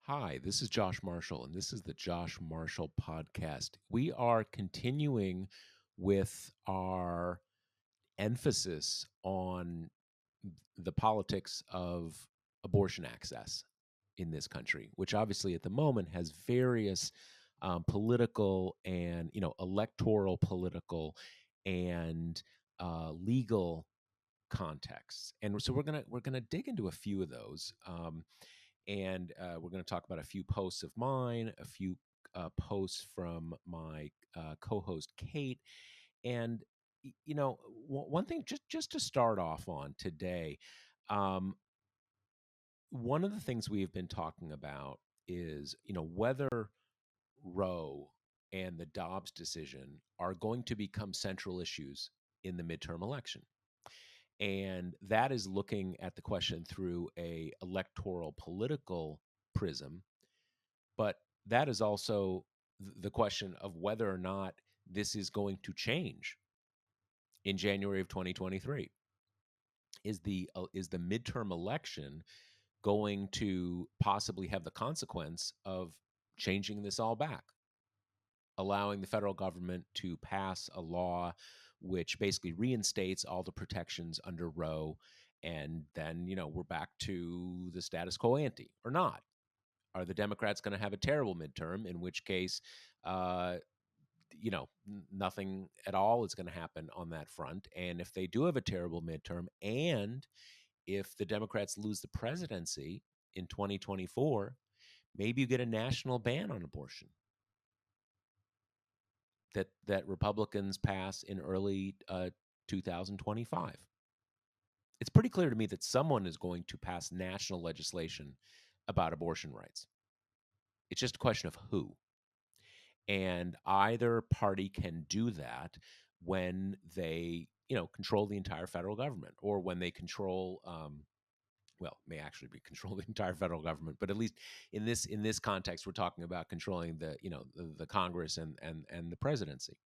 Hi, this is Josh Marshall, and this is the Josh Marshall Podcast. We are continuing with our emphasis on the politics of abortion access in this country, which obviously at the moment has various political and electoral, political, and legal contexts. And so we're gonna dig into a few of those. And we're going to talk about a few posts of mine, a few posts from my co-host Kate, and one thing just to start off on today. Um, One of the things we have been talking about is whether Roe and the Dobbs decision are going to become central issues in the midterm election, and that is looking at the question through a electoral political prism. But that is also the question of whether or not this is going to change in January of 2023. Is the midterm election going to possibly have the consequence of changing this all back, allowing the federal government to pass a law which basically reinstates all the protections under Roe, and then we're back to the status quo ante, or not? Are the Democrats going to have a terrible midterm, in which case, uh, nothing at all is going to happen on that front? And if they do have a terrible midterm, and if the Democrats lose the presidency in 2024, maybe you get a national ban on abortion that Republicans pass in early 2025. It's pretty clear to me that someone is going to pass national legislation about abortion rights. It's just a question of who. And either party can do that when they control the entire federal government, or when they control well, may actually be control the entire federal government, but at least in this context we're talking about controlling the Congress and the presidency.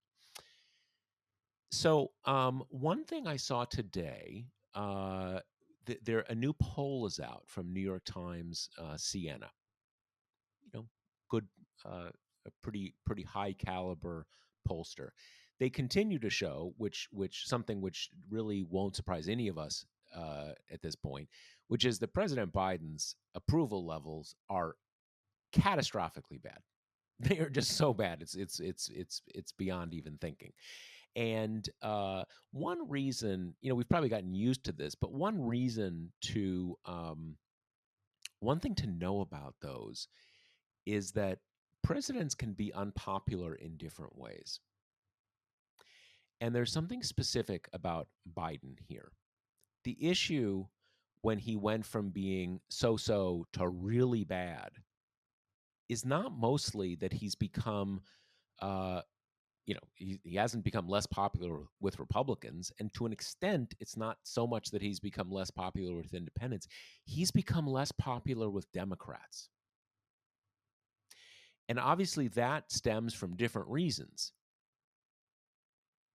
So one thing I saw today, there a new poll is out from New York Times, Siena. you know, Good, a pretty high caliber pollster. They continue to show, which something which really won't surprise any of us at this point, which is that President Biden's approval levels are catastrophically bad. They are just so bad. It's beyond even thinking. And one reason, we've probably gotten used to this, but one thing to know about those is that presidents can be unpopular in different ways. And there's something specific about Biden here. The issue, when he went from being so so to really bad, is not mostly that he's become, he hasn't become less popular with Republicans. And to an extent, it's not so much that he's become less popular with independents. He's become less popular with Democrats. And obviously, that stems from different reasons.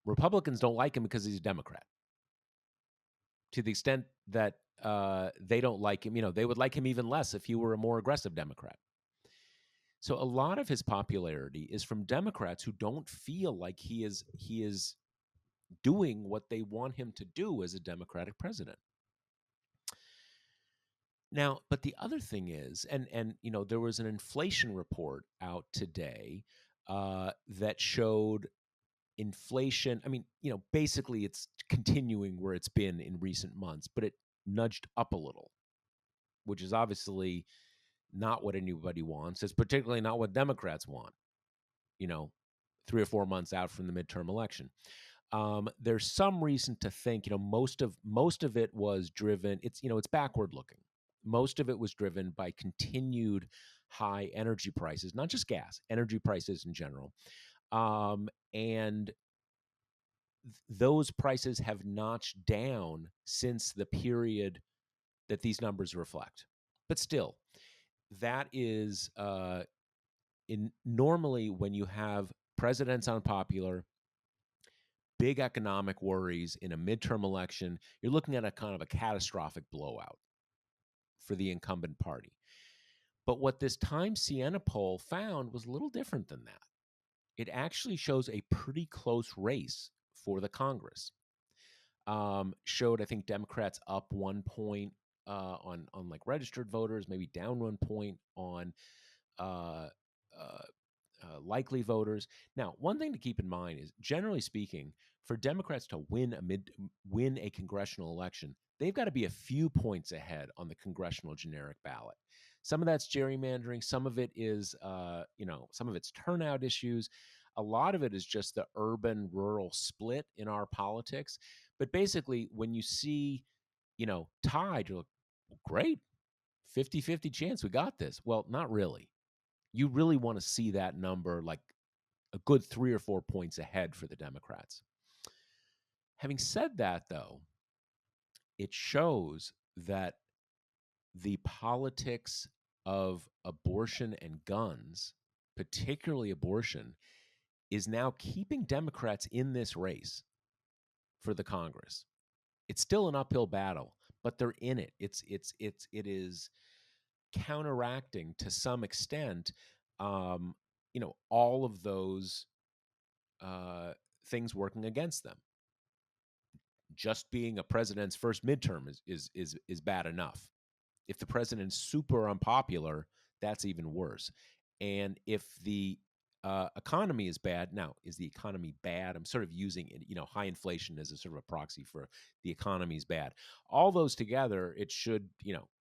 Republicans don't like him because he's a Democrat. To the extent that they don't like him, they would like him even less if he were a more aggressive Democrat. So a lot of his popularity is from Democrats who don't feel like he is doing what they want him to do as a Democratic president. Now, but the other thing is, and there was an inflation report out today that showed inflation. I mean, basically it's continuing where it's been in recent months, but it nudged up a little, which is obviously not what anybody wants. It's particularly not what Democrats want, you know, 3 or 4 months out from the midterm election. There's some reason to think, most of it was driven. It's backward looking. Most of it was driven by continued high energy prices, not just gas, energy prices in general. And those prices have notched down since the period that these numbers reflect. But still, that is normally when you have presidents unpopular, big economic worries in a midterm election, you're looking at a kind of a catastrophic blowout for the incumbent party. But what this Times Siena poll found was a little different than that. It actually shows a pretty close race for the Congress. Showed, I think, Democrats up 1 point on like registered voters, maybe down 1 point on uh, uh, likely voters. Now, one thing to keep in mind is, generally speaking, for Democrats to win a congressional election, they've got to be a few points ahead on the congressional generic ballot. Some of that's gerrymandering. Some of it is, some of it's turnout issues. A lot of it is just the urban-rural split in our politics. But basically, when you see, tied, you're like, well, great, 50-50 chance we got this. Well, not really. You really want to see that number like a good 3 or 4 points ahead for the Democrats. Having said that, though, it shows that the politics of abortion and guns, particularly abortion, is now keeping Democrats in this race for the Congress. It's still an uphill battle, but they're in it. It is counteracting to some extent, all of those things working against them. Just being a president's first midterm is bad enough. If the president's super unpopular, that's even worse. And if the economy is bad, now is the economy bad? I'm sort of using high inflation as a sort of a proxy for the economy is bad. All those together, it should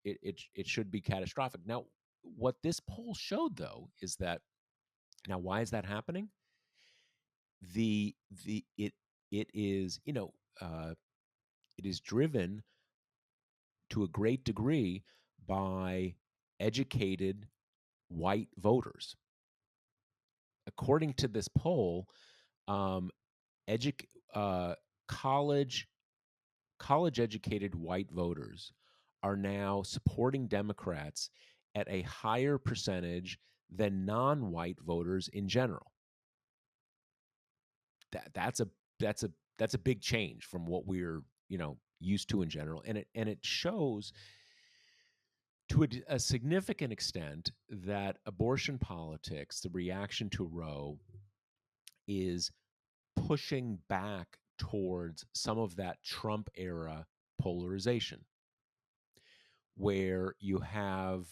it should be catastrophic. Now, what this poll showed though is that now why is that happening? The it is it is driven to a great degree by educated white voters. According to this poll, um, edu- uh, college college educated white voters are now supporting Democrats at a higher percentage than non-white voters in general. That's a big change from what we're used to in general, and it shows to a significant extent that abortion politics, the reaction to Roe, is pushing back towards some of that Trump era polarization, where you have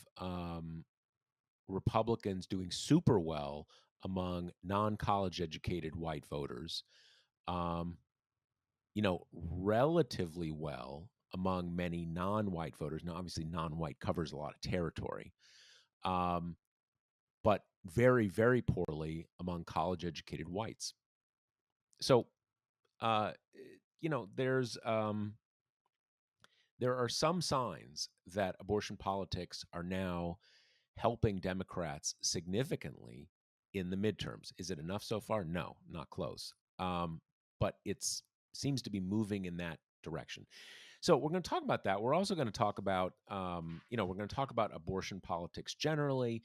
Republicans doing super well among non-college educated white voters, um, relatively well among many non-white voters. Now, obviously, non-white covers a lot of territory, um, but very, very poorly among college-educated whites. So, uh, there's there are some signs that abortion politics are now helping Democrats significantly in the midterms. Is it enough so far? No, not close. But it's seems to be moving in that direction. So we're going to talk about that. We're also going to talk about, we're going to talk about abortion politics generally,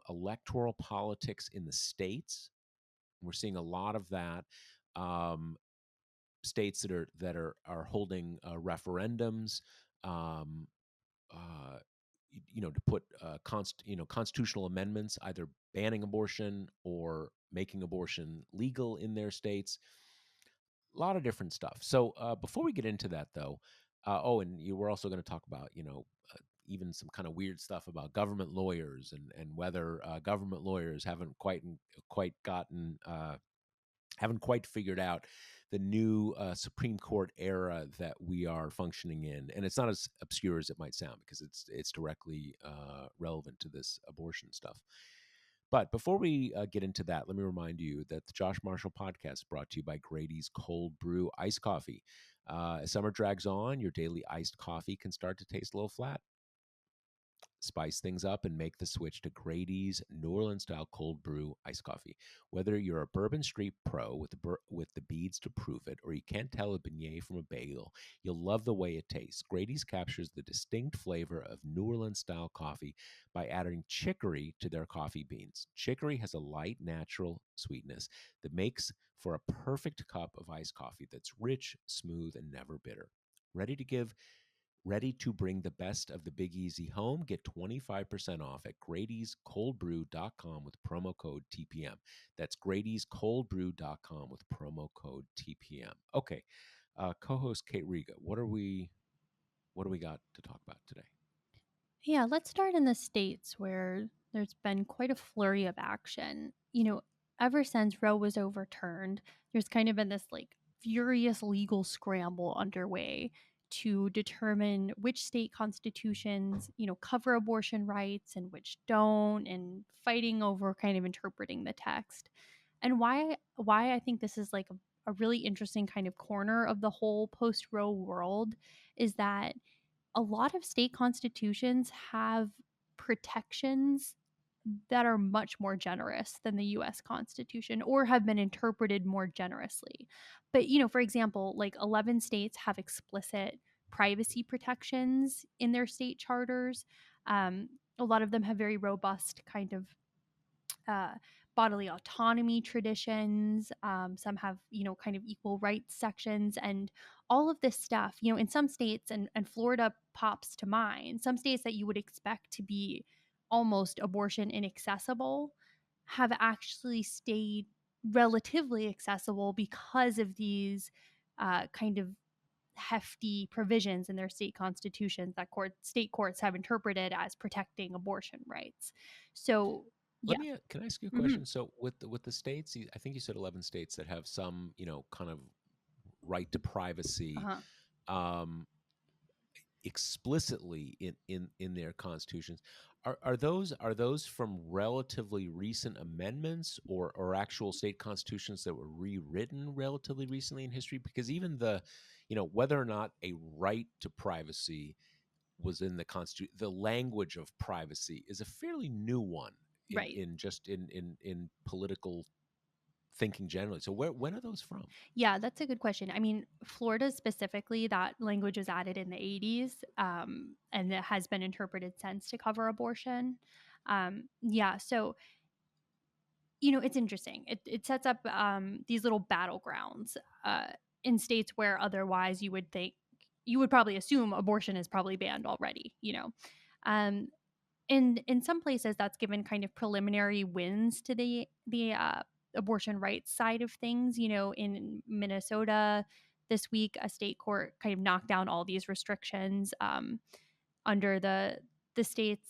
electoral politics in the states. We're seeing a lot of that. States that are holding referendums, um, uh, to put constitutional amendments, either banning abortion or making abortion legal in their states. A lot of different stuff. So before we get into that, though, we're also going to talk about even some kind of weird stuff about government lawyers and whether government lawyers quite gotten haven't quite figured out the new Supreme Court era that we are functioning in, and it's not as obscure as it might sound because it's directly relevant to this abortion stuff. But before we get into that, let me remind you that the Josh Marshall podcast is brought to you by Grady's Cold Brew Iced Coffee. As summer drags on, your daily iced coffee can start to taste a little flat. Spice things up and make the switch to Grady's New Orleans style cold brew iced coffee. Whether you're a Bourbon Street pro with the beads to prove it, or you can't tell a beignet from a bagel, you'll love the way it tastes. Grady's captures the distinct flavor of New Orleans style coffee by adding chicory to their coffee beans. Chicory has a light, natural sweetness that makes for a perfect cup of iced coffee that's rich, smooth, and never bitter. Ready to give Ready to bring the best of the Big Easy home? Get 25% off at Grady'sColdBrew.com with promo code TPM. That's Grady'sColdBrew.com with promo code TPM. Okay, co-host Kate Riga, what do we got to talk about today? Yeah, let's start in the States where there's been quite a flurry of action. Ever since Roe was overturned, there's kind of been this furious legal scramble underway to determine which state constitutions, cover abortion rights and which don't, and fighting over kind of interpreting the text. And why I think this is like a really interesting kind of corner of the whole post Roe world is that a lot of state constitutions have protections that are much more generous than the US Constitution or have been interpreted more generously. But, for example, like 11 states have explicit privacy protections in their state charters. A lot of them have very robust kind of uh, bodily autonomy traditions. Some have, kind of equal rights sections and all of this stuff. In some states, and Florida pops to mind, some states that you would expect to be almost abortion inaccessible have actually stayed relatively accessible because of these kind of hefty provisions in their state constitutions that state courts have interpreted as protecting abortion rights. So, yeah. Can I ask you a Mhm. question? So with the states, I think you said 11 states that have some, kind of right to privacy. Uh-huh. Um, explicitly in their constitutions. Are those from relatively recent amendments, or actual state constitutions that were rewritten relatively recently in history? Because even whether or not a right to privacy was in the constitution, the language of privacy is a fairly new one Right. in political thinking generally. So when are those from? Yeah, that's a good question. I mean, Florida specifically, that language was added in the 80s, and it has been interpreted since to cover abortion. Yeah, so it's interesting. It sets up these little battlegrounds uh, in states where otherwise you would probably assume abortion is probably banned already. Um, and in some places that's given kind of preliminary wins to the abortion rights side of things. In Minnesota this week, a state court kind of knocked down all these restrictions under the state's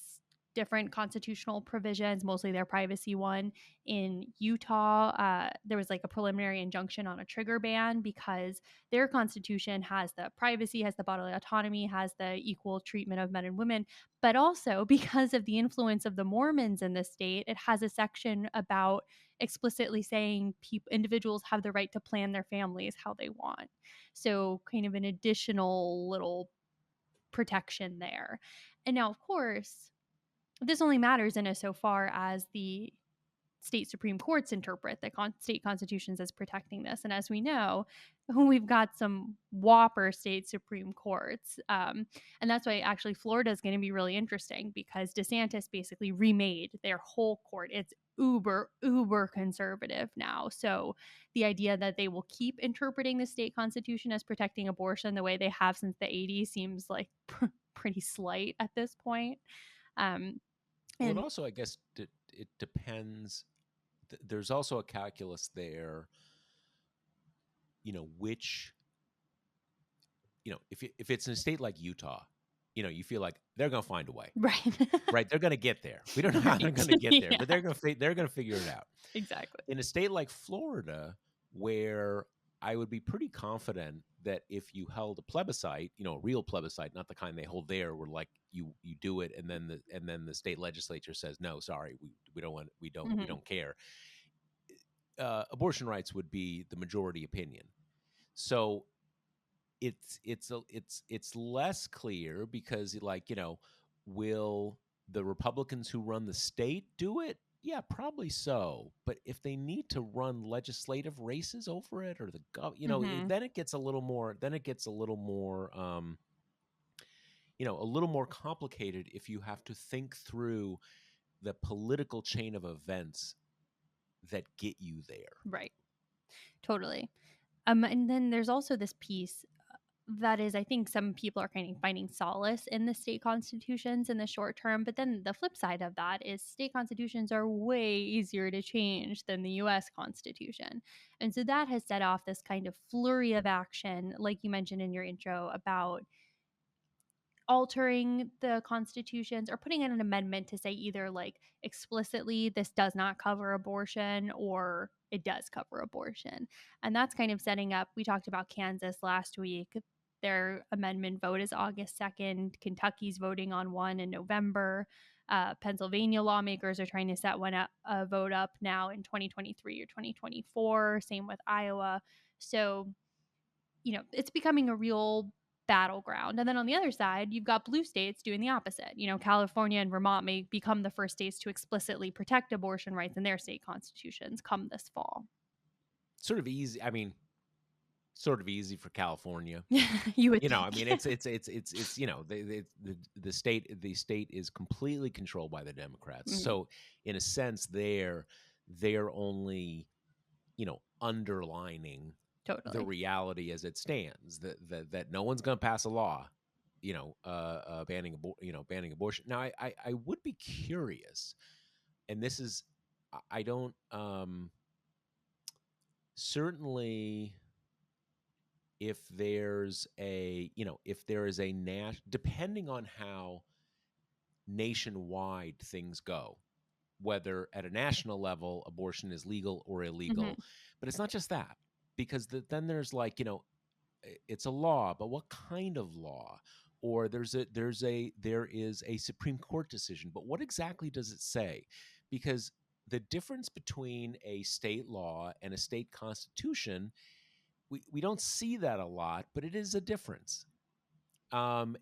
different constitutional provisions, mostly their privacy one. In Utah, there was like a preliminary injunction on a trigger ban because their constitution has the privacy, has the bodily autonomy, has the equal treatment of men and women, but also because of the influence of the Mormons in the state, it has a section about explicitly saying individuals have the right to plan their families how they want. So, kind of an additional little protection there. And now, of course, this only matters in as so far as the state Supreme Courts interpret the state constitutions as protecting this. And as we know, we've got some whopper state Supreme Courts. And that's why actually Florida is going to be really interesting because DeSantis basically remade their whole court. It's uber conservative now. So the idea that they will keep interpreting the state constitution as protecting abortion the way they have since the 80s seems like pretty slight at this point. Um, Well, it and also, I guess, it depends. There's also a calculus there, which, if it's in a state like Utah, you feel like they're going to find a way, right. right? They're going to get there. We don't know how they're Right. going to get there, Yeah, but they're going to figure it out. exactly. In a state like Florida, where I would be pretty confident that if you held a plebiscite, a real plebiscite, not the kind they hold there, where like you do it and then the state legislature says no, sorry, we don't want we Mhm. don't care. Abortion rights would be the majority opinion. So it's less clear because will the Republicans who run the state do it? Yeah, probably so. But if they need to run legislative races over it, or the Mhm. then it gets a little more. A little more complicated if you have to think through the political chain of events that get you there. Right. Totally. And then there's also this piece. that is, I think some people are kind of finding solace in the state constitutions in the short term. But then the flip side of that is state constitutions are way easier to change than the US Constitution. And so that has set off this kind of flurry of action, like you mentioned in your intro, about altering the constitutions or putting in an amendment to say either like explicitly this does not cover abortion or it does cover abortion. And that's kind of setting up. We talked about Kansas last week. Their amendment vote is August 2nd. Kentucky's voting on one in November. Pennsylvania lawmakers are trying to set a vote up now in 2023 or 2024. Same with Iowa. So, it's becoming a real battleground. And then on the other side, you've got blue states doing the opposite. California and Vermont may become the first states to explicitly protect abortion rights in their state constitutions come this fall. Sort of easy. I mean, sort of easy for California. You would I think. mean, it's the state is completely controlled by the Democrats. Mhm. So in a sense, they're only, underlining the Totally. reality as it stands, that no one's going to pass a law, banning abortion. Now, I would be curious, and this is, I don't, certainly, if there's a, if there is a depending on how nationwide things go, whether at a national level abortion is legal or illegal. Mhm. But it's not just that, because then there's like, it's a law, but what kind of law? Or there is a Supreme Court decision, but what exactly does it say? Because the difference between a state law and a state constitution, we don't see that a lot, but it is a difference. And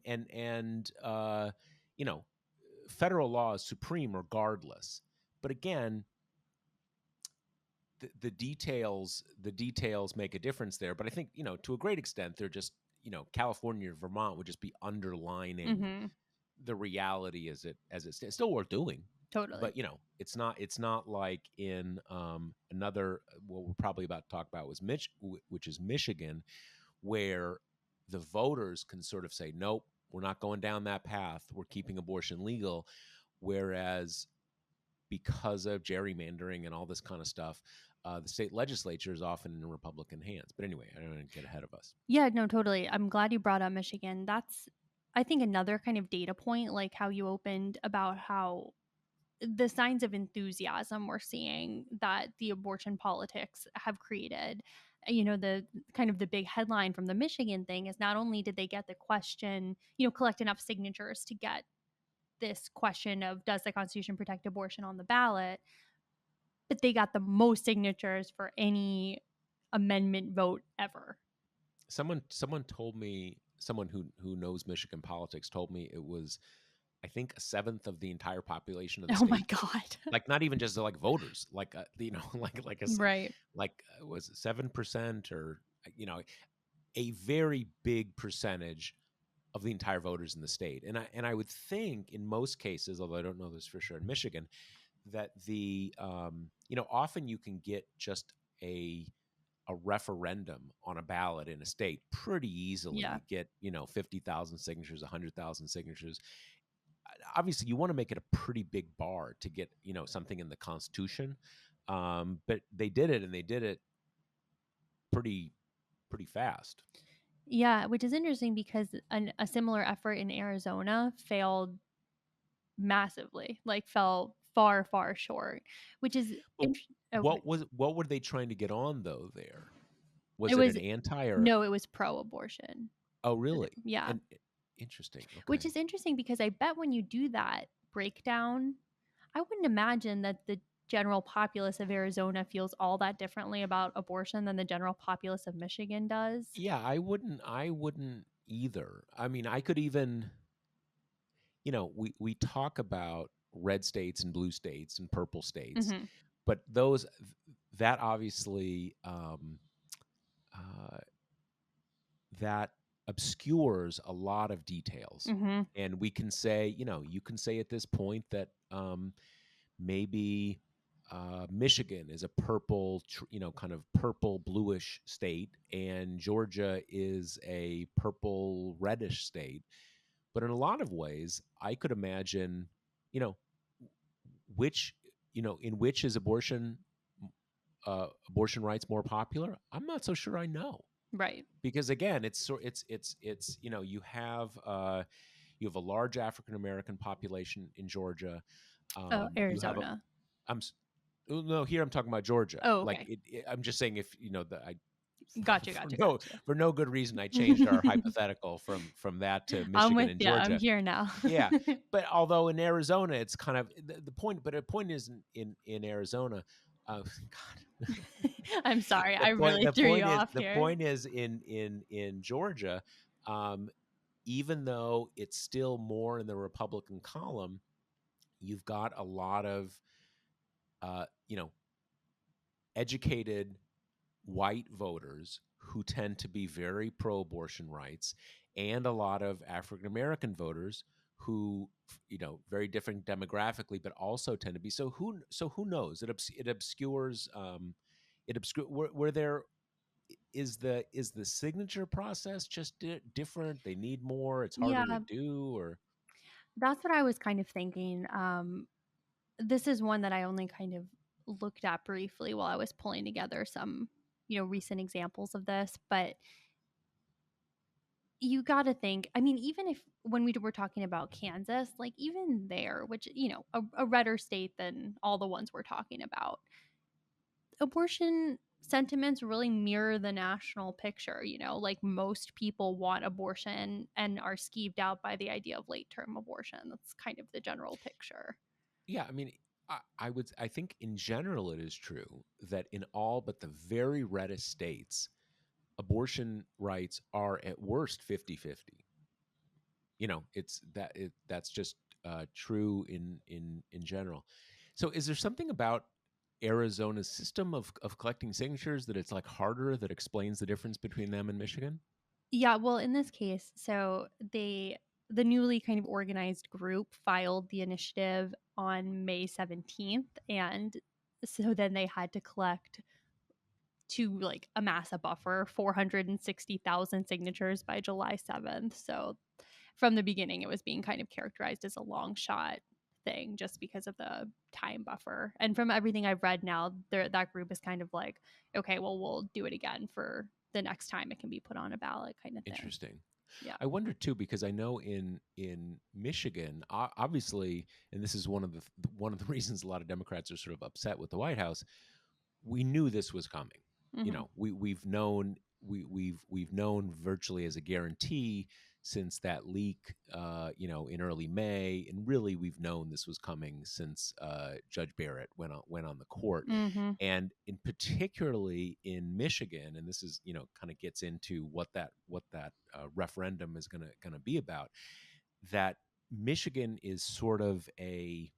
federal law is supreme regardless. But again, the details make a difference there. But I think, to a great extent, they're just, California or Vermont would just be underlining Mhm. the reality as it stands. Still worth doing. Totally. But it's not like in another, what we're probably about to talk about was which is Michigan, where the voters can sort of say, nope, we're not going down that path. We're keeping abortion legal. Whereas because of gerrymandering and all this kind of stuff, the state legislature is often in Republican hands. But anyway, I don't want to get ahead of us. Yeah, no, totally. I'm glad you brought up Michigan. That's, I think, another kind of data point, like how you opened about how the signs of enthusiasm we're seeing that the abortion politics have created. The kind of the big headline from the Michigan thing is not only did they get the question, collect enough signatures to get this question of does the Constitution protect abortion on the ballot, but they got the most signatures for any amendment vote ever. Someone told me, someone who knows Michigan politics told me it was, I think, a seventh of the entire population of the state. Oh my God. Like not even just like voters, like Right. was it 7% or a very big percentage of the entire voters in the state. And I would think in most cases, although I don't know this for sure in Michigan, that the often you can get just a referendum on a ballot in a state pretty easily. Yeah. You get 50,000 signatures, 100,000 signatures. Obviously, you want to make it a pretty big bar to get something in the Constitution, but they did it, and they did it pretty fast. Yeah, which is interesting because a similar effort in Arizona failed massively, like fell far, far short, which is What were they trying to get on though there? Was it it was an anti or no, it was pro-abortion. oh really? Yeah. And interesting. Okay. Which is interesting because I bet when you do that breakdown, I wouldn't imagine that the general populace of Arizona feels all that differently about abortion than the general populace of Michigan does. Yeah, I wouldn't either. I mean, I could even we talk about red states and blue states and purple states, Mhm. but that obviously uh, that obscures a lot of details. Mhm. And we can say, you can say at this point that maybe Michigan is a purple, kind of purple bluish state, and Georgia is a purple reddish state. But in a lot of ways, I could imagine, you know, which, in which is abortion rights more popular. I'm not so sure I know, Right. because again, you have a large African American population in Georgia. Oh, You have a Arizona. I'm no, here I'm talking about Georgia. Oh, Like okay. I'm just saying, if I Gotcha, for gotcha, no gotcha. for no good reason I changed our hypothetical from that to I'm Michigan with and you. I'm Georgia. here now. Yeah, but although in Arizona it's kind of the point, but the point is in Arizona. God, I'm sorry. the I point really the threw you point is off the here. point is in Georgia, um, even though it's still more in the Republican column, you've got a lot of uh, you know educated white voters who tend to be very pro-abortion rights, and a lot of African American voters who, very different demographically, but also tend to be. So who knows? It obscures. Where there is the signature process just different. They need more. It's harder to Yeah, do, or that's what I was kind of thinking. This is one that I only kind of looked at briefly while I was pulling together some, recent examples of this. But you got to think, I mean, even if when we were talking about Kansas, like even there, which, a redder state than all the ones we're talking about, abortion sentiments really mirror the national picture. Like most people want abortion and are skeeved out by the idea of late term abortion. That's kind of the general picture. yeah, I mean, I think in general it is true that in all but the very reddest states, abortion rights are at worst 50-50. That's just true in general. So is there something about Arizona's system of collecting signatures that it's like harder, that explains the difference between them and Michigan? Yeah, well, in this case, so the newly kind of organized group filed the initiative on May 17th, and so then they had to collect to like amass a buffer 460,000 signatures by July 7th. So from the beginning it was being kind of characterized as a long shot thing just because of the time buffer. And from everything I've read now, that group is kind of like, okay, well, we'll do it again for the next time it can be put on a ballot kind of thing. Interesting. Yeah. I wonder too, because I know in Michigan, obviously, and this is one of the reasons a lot of Democrats are sort of upset with the White House. We knew this was coming. Hmm. We've known virtually as a guarantee since that leak, in early May, and really we've known this was coming since Judge Barrett went on the court, Hmm. and in particularly in Michigan, and this is kind of gets into what that referendum is gonna be about. That Michigan is sort of a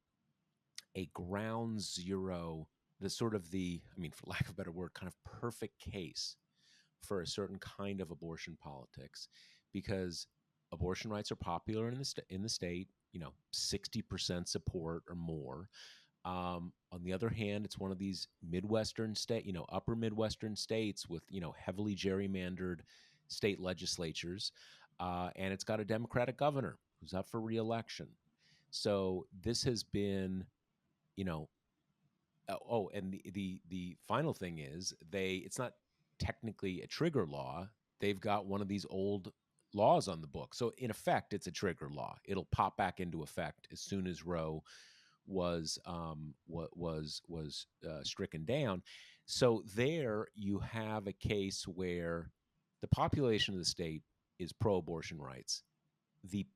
ground zero, I mean, for lack of a better word, kind of perfect case for a certain kind of abortion politics, because abortion rights are popular in the state, 60% support or more. On the other hand, it's one of these Midwestern state, upper Midwestern states with, heavily gerrymandered state legislatures. And it's got a Democratic governor who's up for reelection. So this has been, you know, and the final thing is, it's not technically a trigger law. They've got one of these old laws on the book, so in effect, it's a trigger law. It'll pop back into effect as soon as Roe was stricken down. So there you have a case where the population of the state is pro-abortion rights. The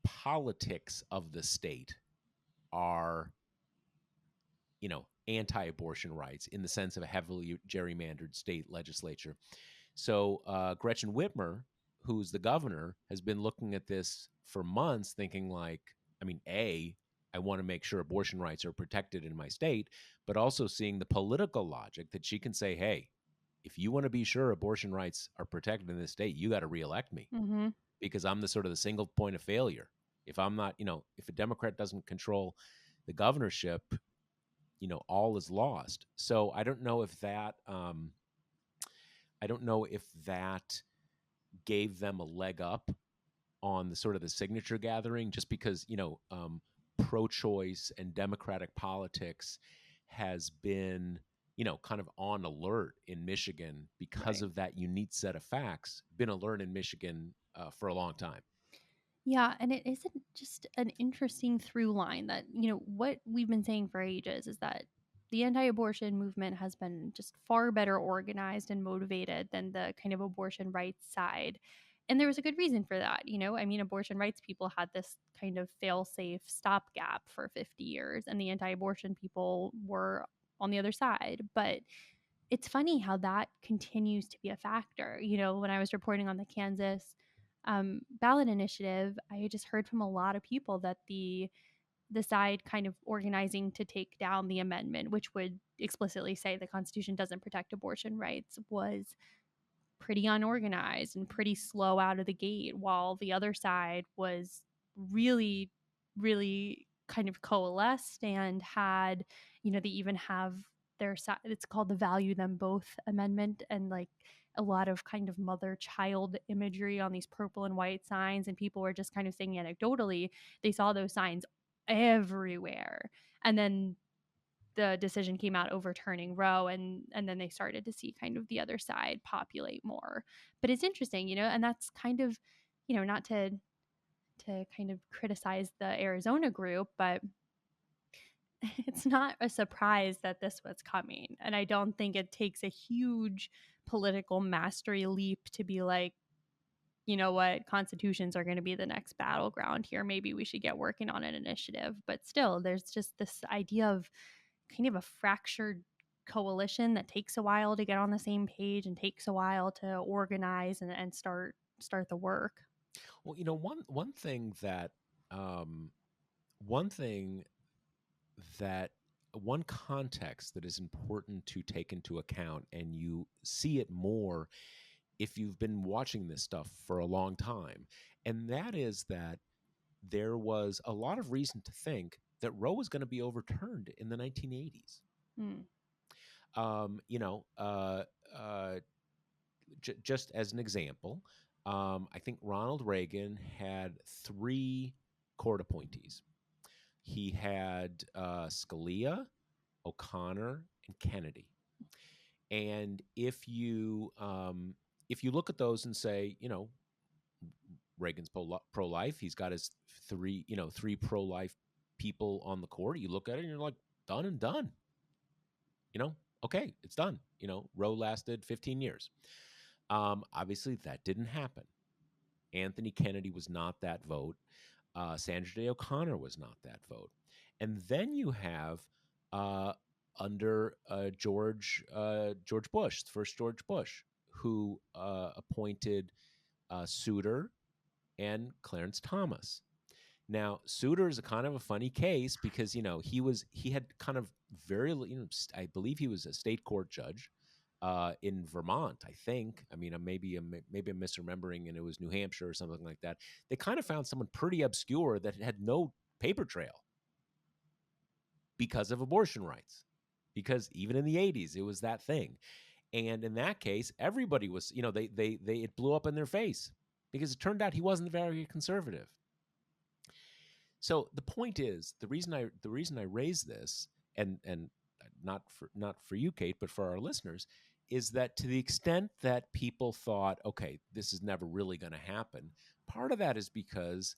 politics of the state are anti-abortion rights in the sense of a heavily gerrymandered state legislature. So Gretchen Whitmer, who's the governor, has been looking at this for months, thinking like, I mean, I want to make sure abortion rights are protected in my state, but also seeing the political logic that she can say, hey, if you want to be sure abortion rights are protected in this state, you got to reelect me, Hmm. because I'm the sort of the single point of failure. If I'm not, if a Democrat doesn't control the governorship, all is lost. So I don't know if that gave them a leg up on the sort of the signature gathering, just because pro-choice and democratic politics has been kind of on alert in Michigan because Right. of that unique set of facts. Been alert in Michigan for a long time. Yeah, and it isn't just an interesting through line that, what we've been saying for ages is that the anti-abortion movement has been just far better organized and motivated than the kind of abortion rights side. And there was a good reason for that. I mean, abortion rights people had this kind of fail-safe stopgap for 50 years, and the anti-abortion people were on the other side. But it's funny how that continues to be a factor. When I was reporting on the Kansas ballot initiative, I just heard from a lot of people that the side kind of organizing to take down the amendment, which would explicitly say the Constitution doesn't protect abortion rights, was pretty unorganized and pretty slow out of the gate, while the other side was really, really kind of coalesced and had, they even have their side. It's called the Value Them Both Amendment, and like a lot of kind of mother child imagery on these purple and white signs. And people were just kind of saying anecdotally, they saw those signs everywhere. And then the decision came out overturning Roe, and then they started to see kind of the other side populate more. But it's interesting, and that's kind of, not to kind of criticize the Arizona group, but it's not a surprise that this was coming. And I don't think it takes a huge political mastery leap to be like, you know what, constitutions are going to be the next battleground here. Maybe we should get working on an initiative. But still, there's just this idea of kind of a fractured coalition that takes a while to get on the same page and takes a while to organize and start the work. Well, one thing that one thing that one context that is important to take into account, and you see it more if you've been watching this stuff for a long time, and that is that there was a lot of reason to think that Roe was going to be overturned in the 1980s. Hmm. You know, just as an example, I think Ronald Reagan had 3 court appointees. He had Scalia, O'Connor, and Kennedy. And if you look at those and say, Reagan's pro-life, he's got his 3 pro-life people on the court. You look at it and you're like, done and done. Okay, it's done. Roe lasted 15 years. Obviously, that didn't happen. Anthony Kennedy was not that vote. Sandra Day O'Connor was not that vote. And then you have under George Bush, the first George Bush, who appointed Souter and Clarence Thomas. Now, Souter is a kind of a funny case because he had kind of I believe he was a state court judge in Vermont, I think. I mean, maybe I'm misremembering, and it was New Hampshire or something like that. They kind of found someone pretty obscure that had no paper trail because of abortion rights. Because even in the 80s, it was that thing. And in that case, everybody was, it blew up in their face because it turned out he wasn't very conservative. So the point is, the reason I raise this, and not for you, Kate, but for our listeners, is that to the extent that people thought, okay, this is never really going to happen, part of that is because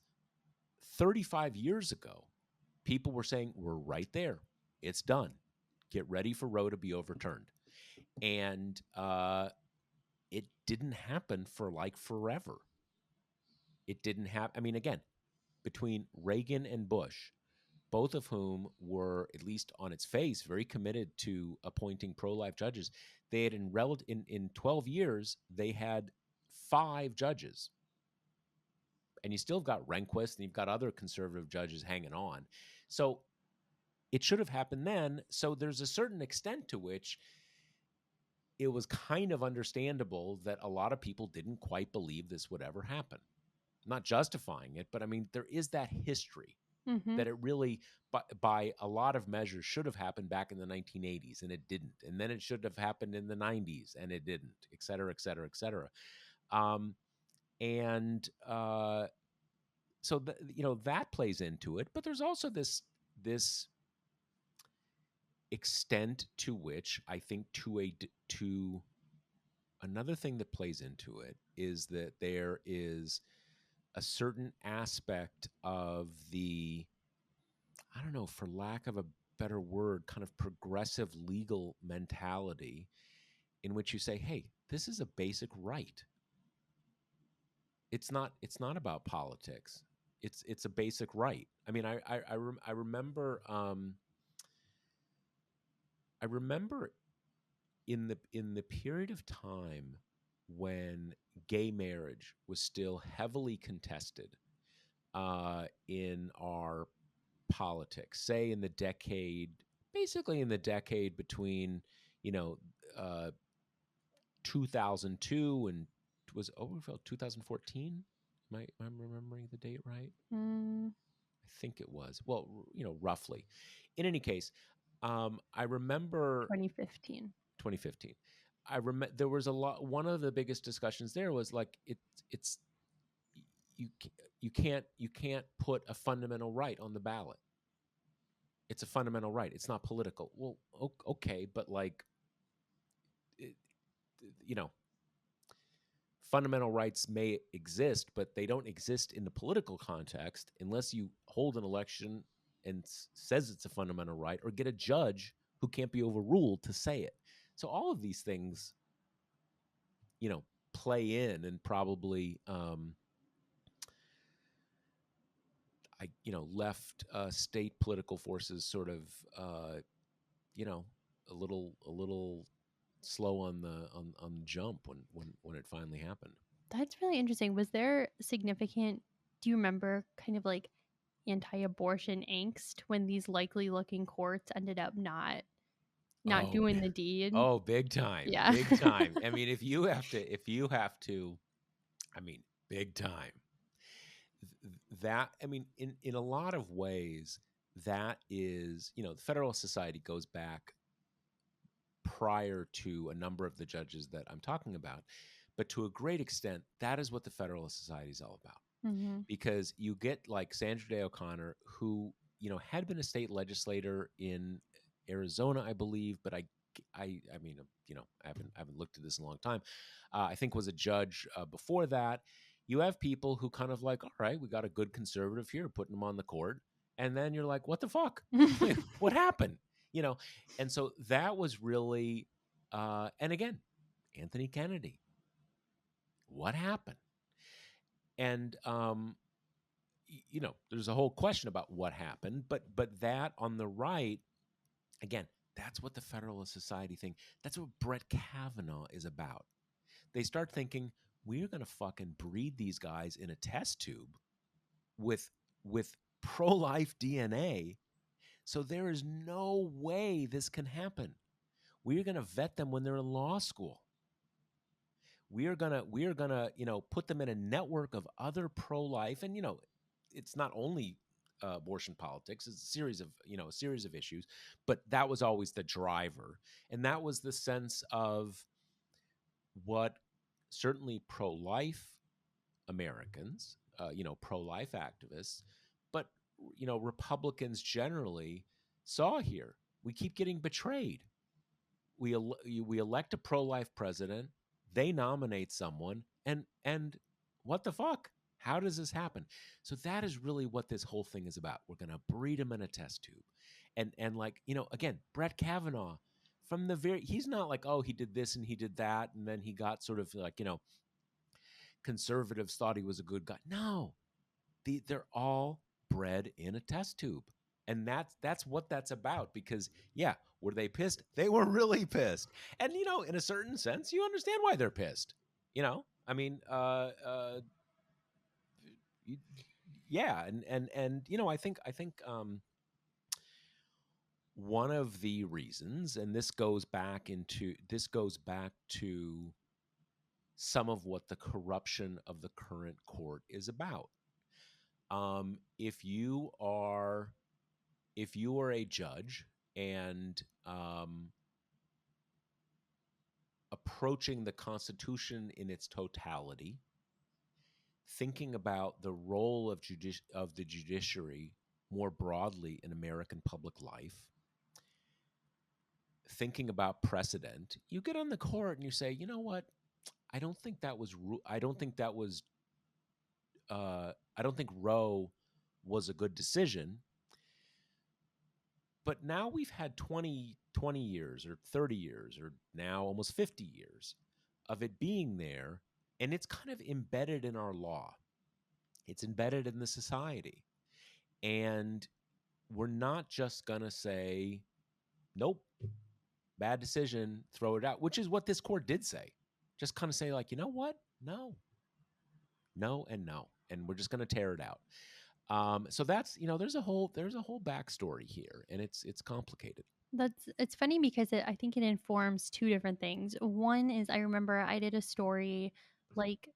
35 years ago, people were saying, we're right there. It's done. Get ready for Roe to be overturned. And it didn't happen for like forever. It didn't happen. I mean, again, between Reagan and Bush, both of whom were, at least on its face, very committed to appointing pro-life judges. They had in 12 years, they had 5 judges. And you still got Rehnquist, and you've got other conservative judges hanging on. So it should have happened then. So there's a certain extent to which it was kind of understandable that a lot of people didn't quite believe this would ever happen. I'm not justifying it, but I mean, there is that history. Mm-hmm. that it really, by a lot of measures, should have happened back in the 1980s, and it didn't. And then it should have happened in the 90s, and it didn't, et cetera, et cetera, et cetera. Um, and so, that plays into it. But there's also this extent to which I think to another thing that plays into it is that there is a certain aspect of the, I don't know, for lack of a better word, kind of progressive legal mentality in which you say, hey, this is a basic right. It's not about politics. It's a basic right. I mean, I remember I remember in the period of time when gay marriage was still heavily contested in our politics, say basically in the decade between, you know, uh, 2002 and was Obergefell 2014? Am I remembering the date right? Mm, I think it was. Well, roughly. In any case, I remember 2015. 2015. I remember there was a lot. One of the biggest discussions there was like it's you you can't put a fundamental right on the ballot. It's a fundamental right. It's not political. Well, okay, but like, it, you know, fundamental rights may exist, but they don't exist in the political context unless you hold an election and says it's a fundamental right, or get a judge who can't be overruled to say it. So all of these things, play in and probably, left state political forces sort of, you know, a little slow on the jump when it finally happened. That's really interesting. Was there significant, do you remember kind of like anti-abortion angst when these likely looking courts ended up not Oh, doing the deed? oh, big time, Yeah. big time. I mean, if you have to, I mean, big time. That, I mean, in a lot of ways, that is, the Federalist Society goes back prior to a number of the judges that I'm talking about, but to a great extent, that is what the Federalist Society is all about. Mm-hmm. Because you get like Sandra Day O'Connor, who had been a state legislator in Arizona, I believe, but I mean, I haven't looked at this in a long time. I think was a judge before that. You have people who kind of like, all right, we got a good conservative here, putting them on the court, and then you're like, what the fuck? What happened? And so that was really, and again, Anthony Kennedy. What happened? And there's a whole question about what happened, but that on the right, again, that's what the Federalist Society think. That's what Brett Kavanaugh is about. They start thinking, we're going to fucking breed these guys in a test tube with pro-life DNA, so there is no way this can happen. We're going to vet them when they're in law school. We are gonna put them in a network of other pro-life, and it's not only abortion politics. It's a series of issues, but that was always the driver, and that was the sense of what certainly pro-life Americans, pro-life activists, but Republicans generally saw here. We keep getting betrayed. We elect a pro-life president, they nominate someone, and what the fuck? How does this happen? So that is really what this whole thing is about. We're going to breed him in a test tube. And like, again, Brett Kavanaugh, he's not like, oh, he did this and he did that, and then he got sort of like, conservatives thought he was a good guy. No. They're all bred in a test tube. And that's what that's about. Because yeah, were they pissed? They were really pissed. And in a certain sense, you understand why they're pissed. I mean, yeah, and I think one of the reasons, and this goes back to some of what the corruption of the current court is about. If you are a judge and approaching the Constitution in its totality, thinking about the role of the judiciary more broadly in American public life, thinking about precedent, you get on the court and you say, you know what? I don't think that was. I don't think that was. I don't think Roe was a good decision. But now we've had 20 years or 30 years or now almost 50 years of it being there, and it's kind of embedded in our law. It's embedded in the society. And we're not just going to say, nope, bad decision, throw it out, which is what this court did say. Just kind of say, like, you know what? No, and no. And we're just going to tear it out. So that's, there's a whole backstory here, and it's complicated. It's funny because I think it informs two different things. One is, I remember I did a story like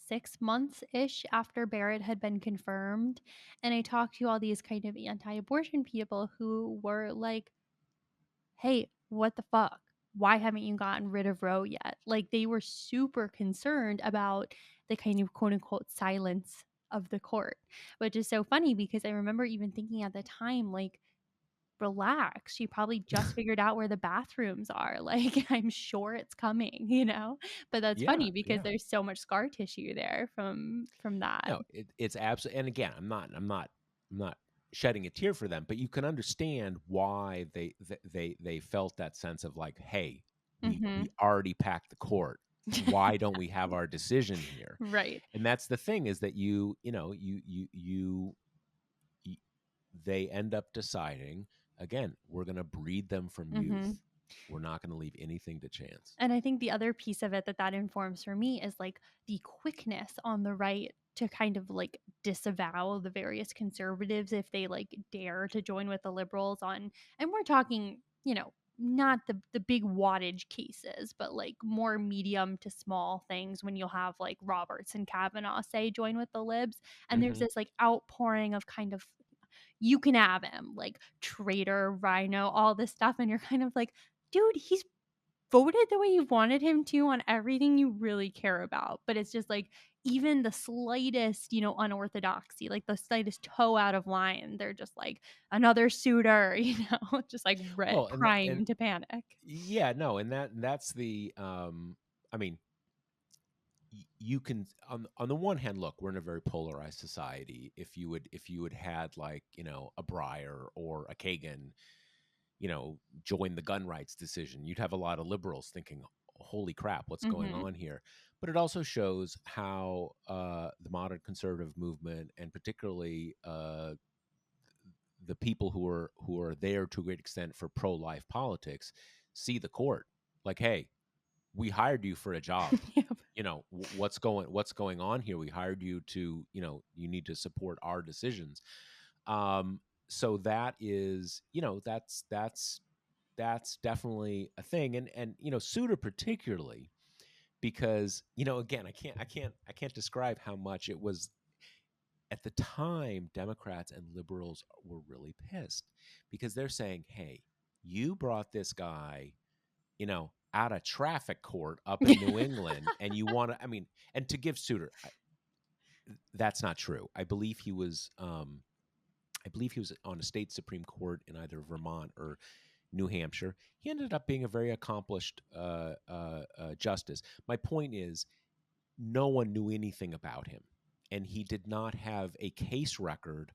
6 months ish after Barrett had been confirmed, and I talked to all these kind of anti-abortion people who were like, hey, what the fuck? Why haven't you gotten rid of Roe yet? Like, they were super concerned about the kind of quote unquote silence of the court, which is so funny because I remember even thinking at the time, like, relax. She probably just figured out where the bathrooms are. Like, I'm sure it's coming, you know? But that's Yeah, funny because yeah. there's so much scar tissue there from that. No, it's absolutely. And again, I'm not shedding a tear for them, but you can understand why they felt that sense of like, hey, we already packed the court. Why don't we have our decision here? Right. And that's the thing, is that they end up deciding, again, we're going to breed them from youth. We're not going to leave anything to chance. And I think the other piece of it that informs for me is like the quickness on the right to kind of like disavow the various conservatives if they like dare to join with the liberals on, and we're talking, not the big wattage cases, but like more medium to small things when you'll have like Roberts and Kavanaugh say join with the libs. And there's this like outpouring of kind of, you can have him, like traitor, rhino, all this stuff. And you're kind of like, dude, he's voted the way you wanted him to on everything you really care about. But it's just like, even the slightest, unorthodoxy, like the slightest toe out of line, they're just like another suitor, just like primed to panic. Yeah, no, and that's the I mean, you can, on the one hand, look, we're in a very polarized society. If you would had, like, a Breyer or a Kagan, join the gun rights decision, you'd have a lot of liberals thinking, holy crap, what's going on here? But it also shows how the modern conservative movement, and particularly the people who are there to a great extent for pro-life politics, see the court like, hey, we hired you for a job. Yep. What's going on here? We hired you to, you need to support our decisions. So that is, that's definitely a thing. And Souter particularly, because, again, I can't describe how much it was. At the time, Democrats and liberals were really pissed because they're saying, hey, you brought this guy, out of traffic court up in New England, and you want to, and to give Souter, that's not true. I believe he was on a state Supreme Court in either Vermont or New Hampshire. He ended up being a very accomplished justice. My point is, no one knew anything about him, and he did not have a case record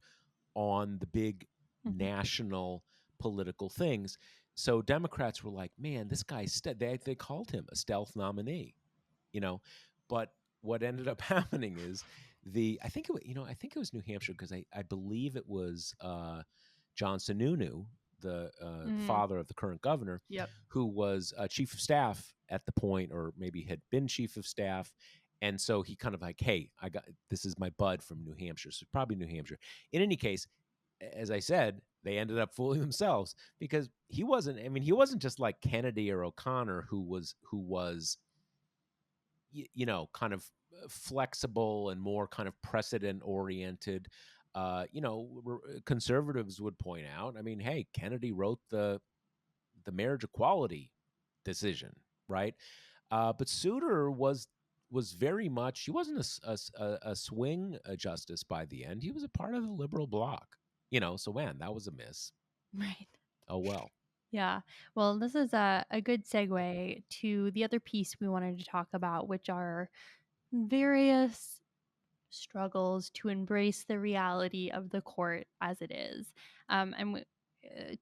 on the big national political things. So Democrats were like, man, this guy's they called him a stealth nominee, but what ended up happening is I think it was New Hampshire, because I believe it was John Sununu, the father of the current governor, yep, who was chief of staff at the point, or maybe had been chief of staff. And so he kind of like, hey, this is my bud from New Hampshire. So probably New Hampshire. In any case, as I said, they ended up fooling themselves, because he wasn't just like Kennedy or O'Connor, who was kind of flexible and more kind of precedent oriented. Conservatives would point out, I mean, hey, Kennedy wrote the marriage equality decision, right? But Souter was very much, he wasn't a swing justice by the end. He was a part of the liberal bloc, so man, that was a miss. Right. Oh well. Yeah. Well, this is a good segue to the other piece we wanted to talk about, which are various struggles to embrace the reality of the court as it is.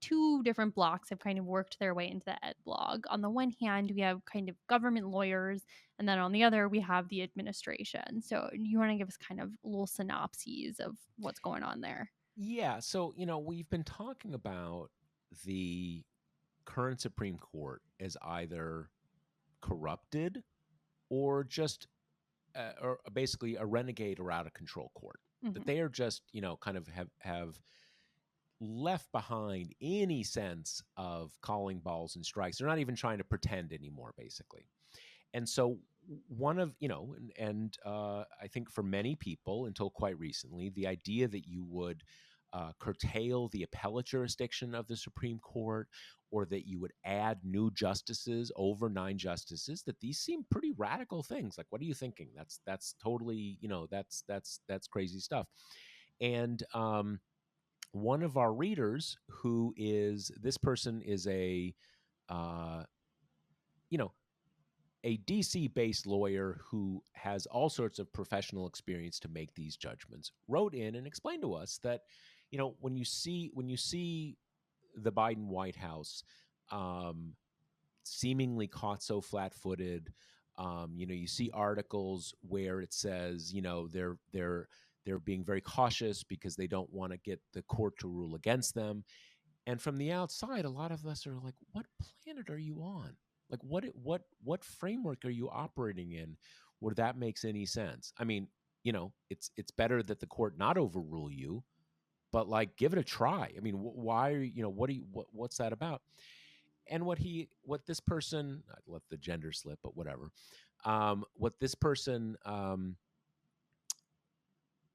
Two different blocks have kind of worked their way into the Ed blog. On the one hand, we have kind of government lawyers, and then on the other, we have the administration. So, you want to give us kind of little synopses of what's going on there? Yeah. So, we've been talking about the current Supreme Court as either corrupted or just or basically a renegade or out of control court. That Hmm. they are just, kind of have left behind any sense of calling balls and strikes. They're not even trying to pretend anymore, basically. And so one of I think for many people until quite recently, the idea that you would curtail the appellate jurisdiction of the Supreme Court, or that you would add new justices over 9 justices, that these seem pretty radical things. Like, what are you thinking? That's totally, that's crazy stuff. And one of our readers, who is this person is a uh, you know a DC based lawyer who has all sorts of professional experience to make these judgments, wrote in and explained to us that, when you see the Biden White House um, seemingly caught so flat footed, you see articles where it says, they're being very cautious because they don't want to get the court to rule against them. And from the outside, a lot of us are like, what planet are you on? Like, what framework are you operating in where that makes any sense? I mean, it's better that the court not overrule you, but like, give it a try. I mean, why are what's that about? And what this person, I let the gender slip, but whatever. What this person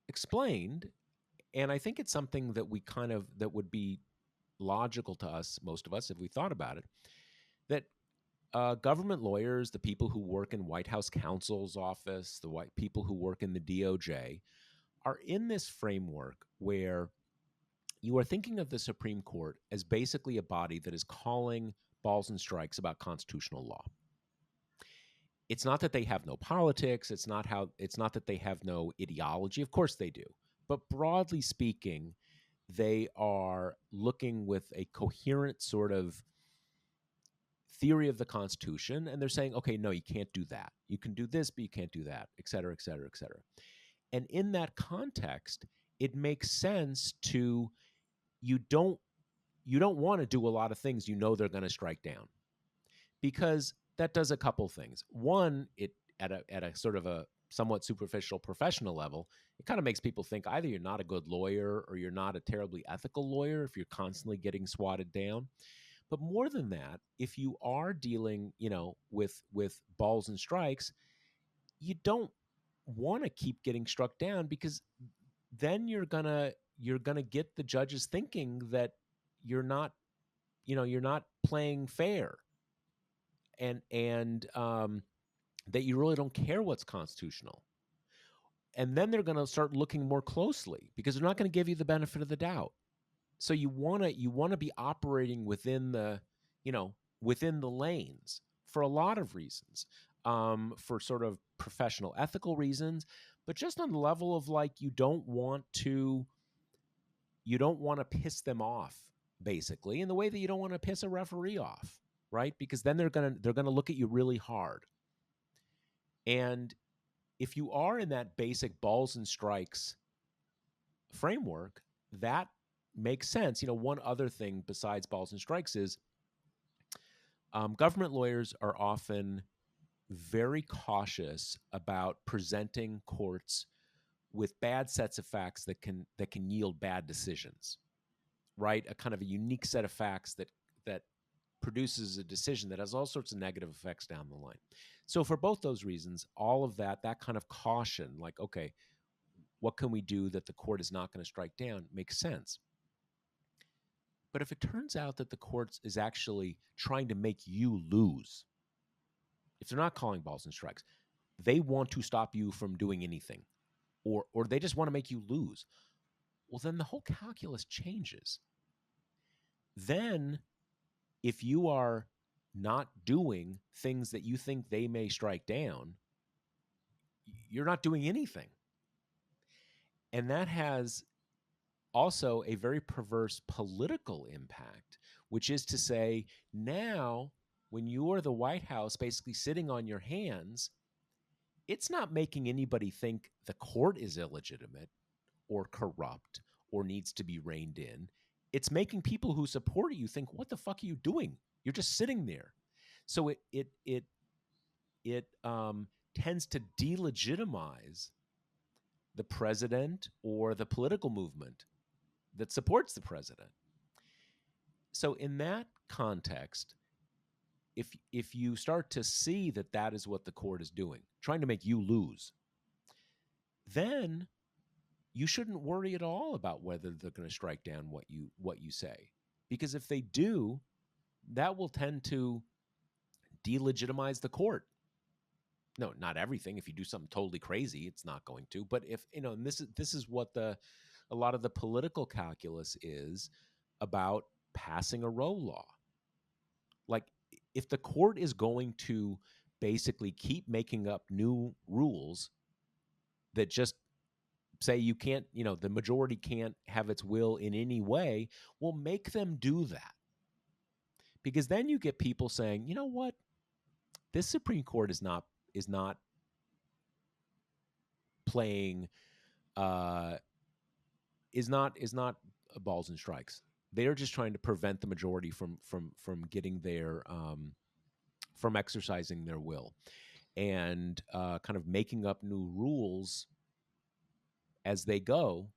explained, and I think it's something that that would be logical to us, most of us, if we thought about it, that government lawyers, the people who work in White House counsel's office, the white people who work in the DOJ, are in this framework where you are thinking of the Supreme Court as basically a body that is calling balls and strikes about constitutional law. It's not that they have no politics. It's not that they have no ideology. Of course they do. But broadly speaking, they are looking with a coherent sort of theory of the Constitution, and they're saying, okay, no, you can't do that. You can do this, but you can't do that, et cetera, et cetera, et cetera. And in that context, it makes sense to you don't want to do a lot of things they're going to strike down, because that does a couple things. One, it at a sort of a somewhat superficial professional level, it kind of makes people think either you're not a good lawyer or you're not a terribly ethical lawyer if you're constantly getting swatted down. But more than that, if you are dealing, with balls and strikes, you don't want to keep getting struck down, because then you're gonna get the judges thinking that you're not, you're not playing fair, and that you really don't care what's constitutional. And then they're going to start looking more closely because they're not going to give you the benefit of the doubt. So you want to be operating within the lanes for a lot of reasons, for sort of professional ethical reasons, but just on the level of like, you don't want to piss them off, basically, in the way that you don't want to piss a referee off, right? Because then they're gonna look at you really hard. And if you are in that basic balls and strikes framework, that makes sense. One other thing besides balls and strikes is, government lawyers are often very cautious about presenting courts with bad sets of facts that can yield bad decisions, right? A kind of a unique set of facts that produces a decision that has all sorts of negative effects down the line. So for both those reasons, all of that kind of caution, like, okay, what can we do that the court is not going to strike down, makes sense. But if it turns out that the courts is actually trying to make you lose, if they're not calling balls and strikes, they want to stop you from doing anything, or they just want to make you lose, well, then the whole calculus changes. Then if you are not doing things that you think they may strike down, you're not doing anything. And that has also a very perverse political impact, which is to say, now when you're the White House basically sitting on your hands, it's not making anybody think the court is illegitimate or corrupt or needs to be reined in. It's making people who support you think, what the fuck are you doing? You're just sitting there. So it tends to delegitimize the president or the political movement that supports the president. So in that context, if you start to see that that is what the court is doing, trying to make you lose, then you shouldn't worry at all about whether they're going to strike down what you say, because if they do, that will tend to delegitimize the court. No, not everything. If you do something totally crazy, it's not going to. But if and this is what a lot of the political calculus is about passing a Roe law. Like, if the court is going to basically keep making up new rules that just say you can't, the majority can't have its will in any way, well, make them do that. Because then you get people saying, you know what, this Supreme Court is not playing is not balls and strikes. They're just trying to prevent the majority from getting their from exercising their will, and kind of making up new rules as they go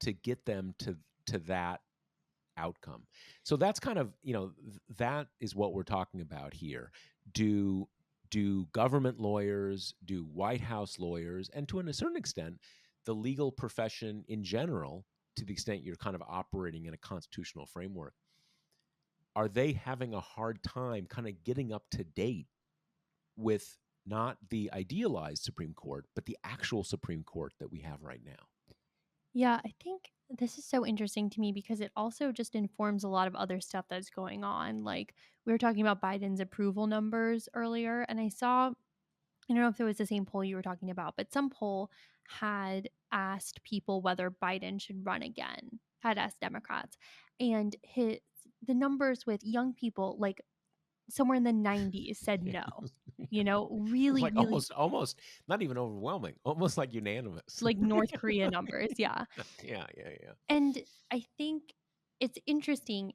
to get them to that outcome. So that's kind of, that is what we're talking about here. Do government lawyers, do White House lawyers, and to a certain extent, the legal profession in general, to the extent you're kind of operating in a constitutional framework, are they having a hard time kind of getting up to date with not the idealized Supreme Court, but the actual Supreme Court that we have right now? Yeah, I think this is so interesting to me because it also just informs a lot of other stuff that's going on. Like, we were talking about Biden's approval numbers earlier, and I don't know if it was the same poll you were talking about, but some poll had asked people whether Biden should run again, had asked Democrats. And the numbers with young people, like somewhere in the 90s, said Yeah. no. It was Really, like really almost not even overwhelming, almost like unanimous. like North Korea numbers. Yeah. Yeah. And I think it's interesting,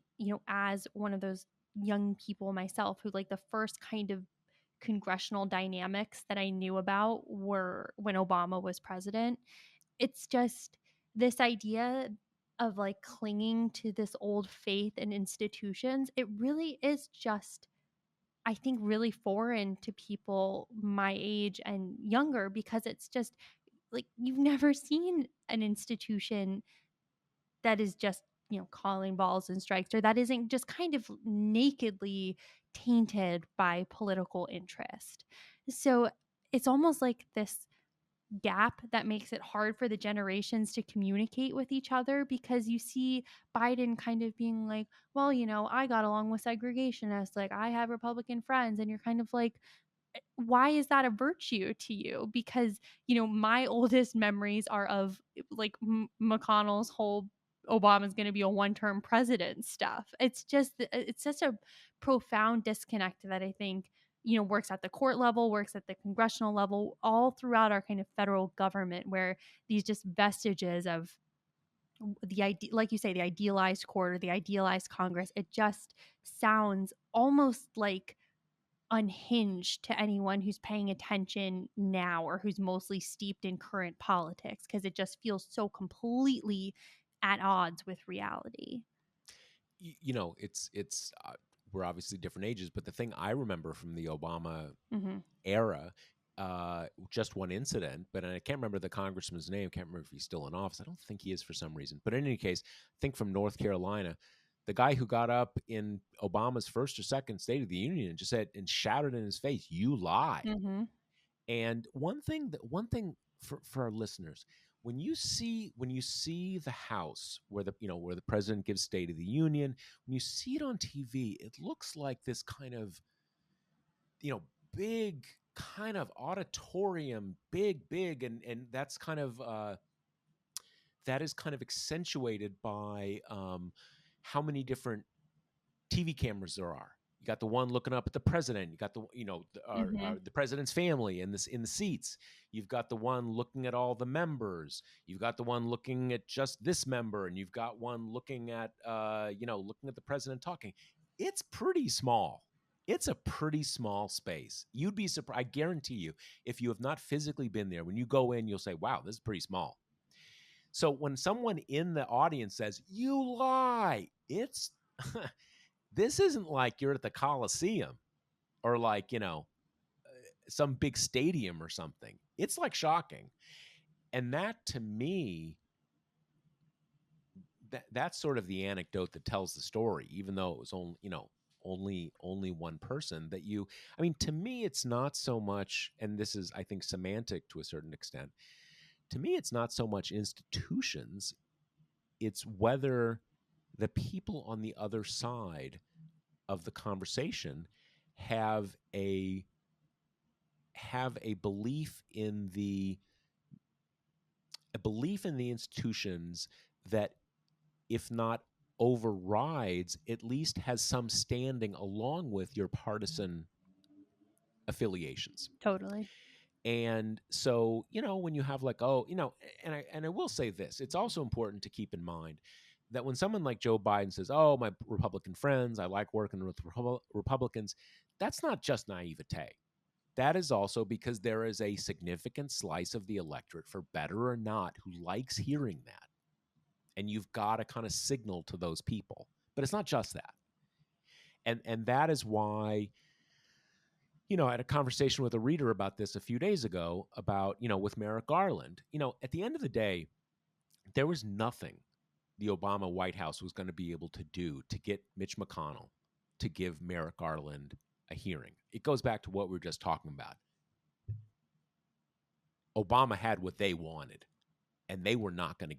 as one of those young people myself who, like, the first kind of congressional dynamics that I knew about were when Obama was president. It's just this idea of like clinging to this old faith and institutions. It really is just, I think, really foreign to people my age and younger, because it's just like you've never seen an institution that is just, calling balls and strikes, or that isn't just kind of nakedly tainted by political interest. So it's almost like this gap that makes it hard for the generations to communicate with each other, because you see Biden kind of being like, well, I got along with segregationists, like I have Republican friends, and you're kind of like, why is that a virtue to you? Because, my oldest memories are of like McConnell's whole Obama's going to be a one-term president stuff. It's just, it's such a profound disconnect that I think, works at the court level, works at the congressional level, all throughout our kind of federal government, where these just vestiges of the idea, like you say, the idealized court or the idealized Congress, it just sounds almost like unhinged to anyone who's paying attention now or who's mostly steeped in current politics, because it just feels so completely at odds with reality. It's we're obviously different ages, but the thing I remember from the Obama Mm-hmm. era, just one incident, but I can't remember the congressman's name. Can't remember if he's still in office. I don't think he is for some reason. But in any case, I think from North Carolina, the guy who got up in Obama's first or second State of the Union and just said and shouted in his face, "You lie." Mm-hmm. And one thing for our listeners, when you see the House where the president gives State of the Union, when you see it on TV, it looks like this kind of big kind of auditorium, big, and that is kind of accentuated by how many different TV cameras there are. You got the one looking up at the president. You got Mm-hmm. the president's family in the seats. You've got the one looking at all the members. You've got the one looking at just this member, and you've got one looking at looking at the president talking. It's pretty small. It's a pretty small space. You'd be surprised. I guarantee you, if you have not physically been there, when you go in, you'll say, "Wow, this is pretty small." So when someone in the audience says, "You lie," it's this isn't like you're at the Coliseum or like, some big stadium or something. It's like shocking. And that to me, that's sort of the anecdote that tells the story, even though it was only one person that I mean, to me, it's not so much, and this is, I think, semantic to a certain extent. To me, it's not so much institutions, it's whether the people on the other side of the conversation have a belief in the institutions that, if not overrides, at least has some standing along with your partisan affiliations. Totally. And so, when you have like, oh, and I will say this, it's also important to keep in mind that when someone like Joe Biden says, "Oh, my Republican friends, I like working with Republicans," that's not just naivete. That is also because there is a significant slice of the electorate, for better or not, who likes hearing that. And you've got to kind of signal to those people. But it's not just that. And that is why, I had a conversation with a reader about this a few days ago about, with Merrick Garland. At the end of the day, there was nothing the Obama White House was going to be able to do to get Mitch McConnell to give Merrick Garland a hearing. It goes back to what we were just talking about. Obama had what they wanted, and they were not going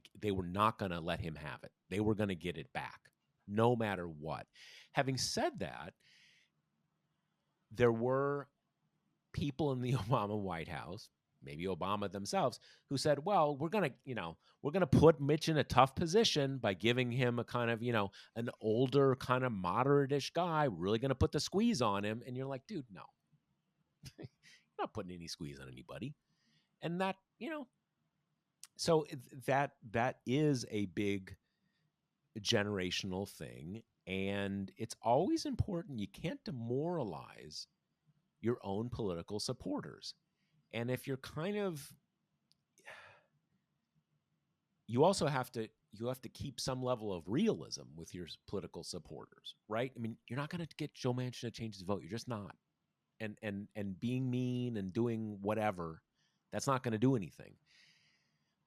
to let him have it. They were going to get it back no matter what. Having said that, there were people in the Obama White House, maybe Obama themselves, who said, "Well, we're going to put Mitch in a tough position by giving him a kind of, an older kind of moderate-ish guy. We're really going to put the squeeze on him." And you're like, "Dude, no." You're not putting any squeeze on anybody. And that, so that is a big generational thing, and it's always important. You can't demoralize your own political supporters. And if you're kind of, you also have to keep some level of realism with your political supporters, right? I mean, you're not going to get Joe Manchin to change his vote. You're just not. And being mean and doing whatever, that's not going to do anything.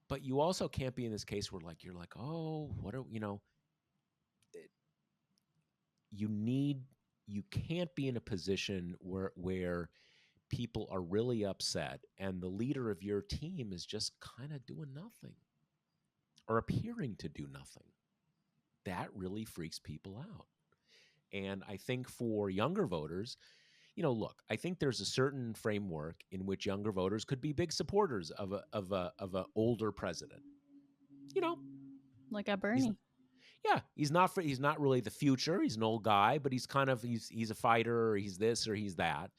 But you also can't be in this case where you're like, "Oh, what are you can't be in a position where people are really upset and the leader of your team is just kind of doing nothing or appearing to do nothing." That really freaks people out. And I think for younger voters, look, I think there's a certain framework in which younger voters could be big supporters of a older president. Like a He's Bernie. Yeah, he's not really the future. He's an old guy, but he's a fighter, or he's this or he's that.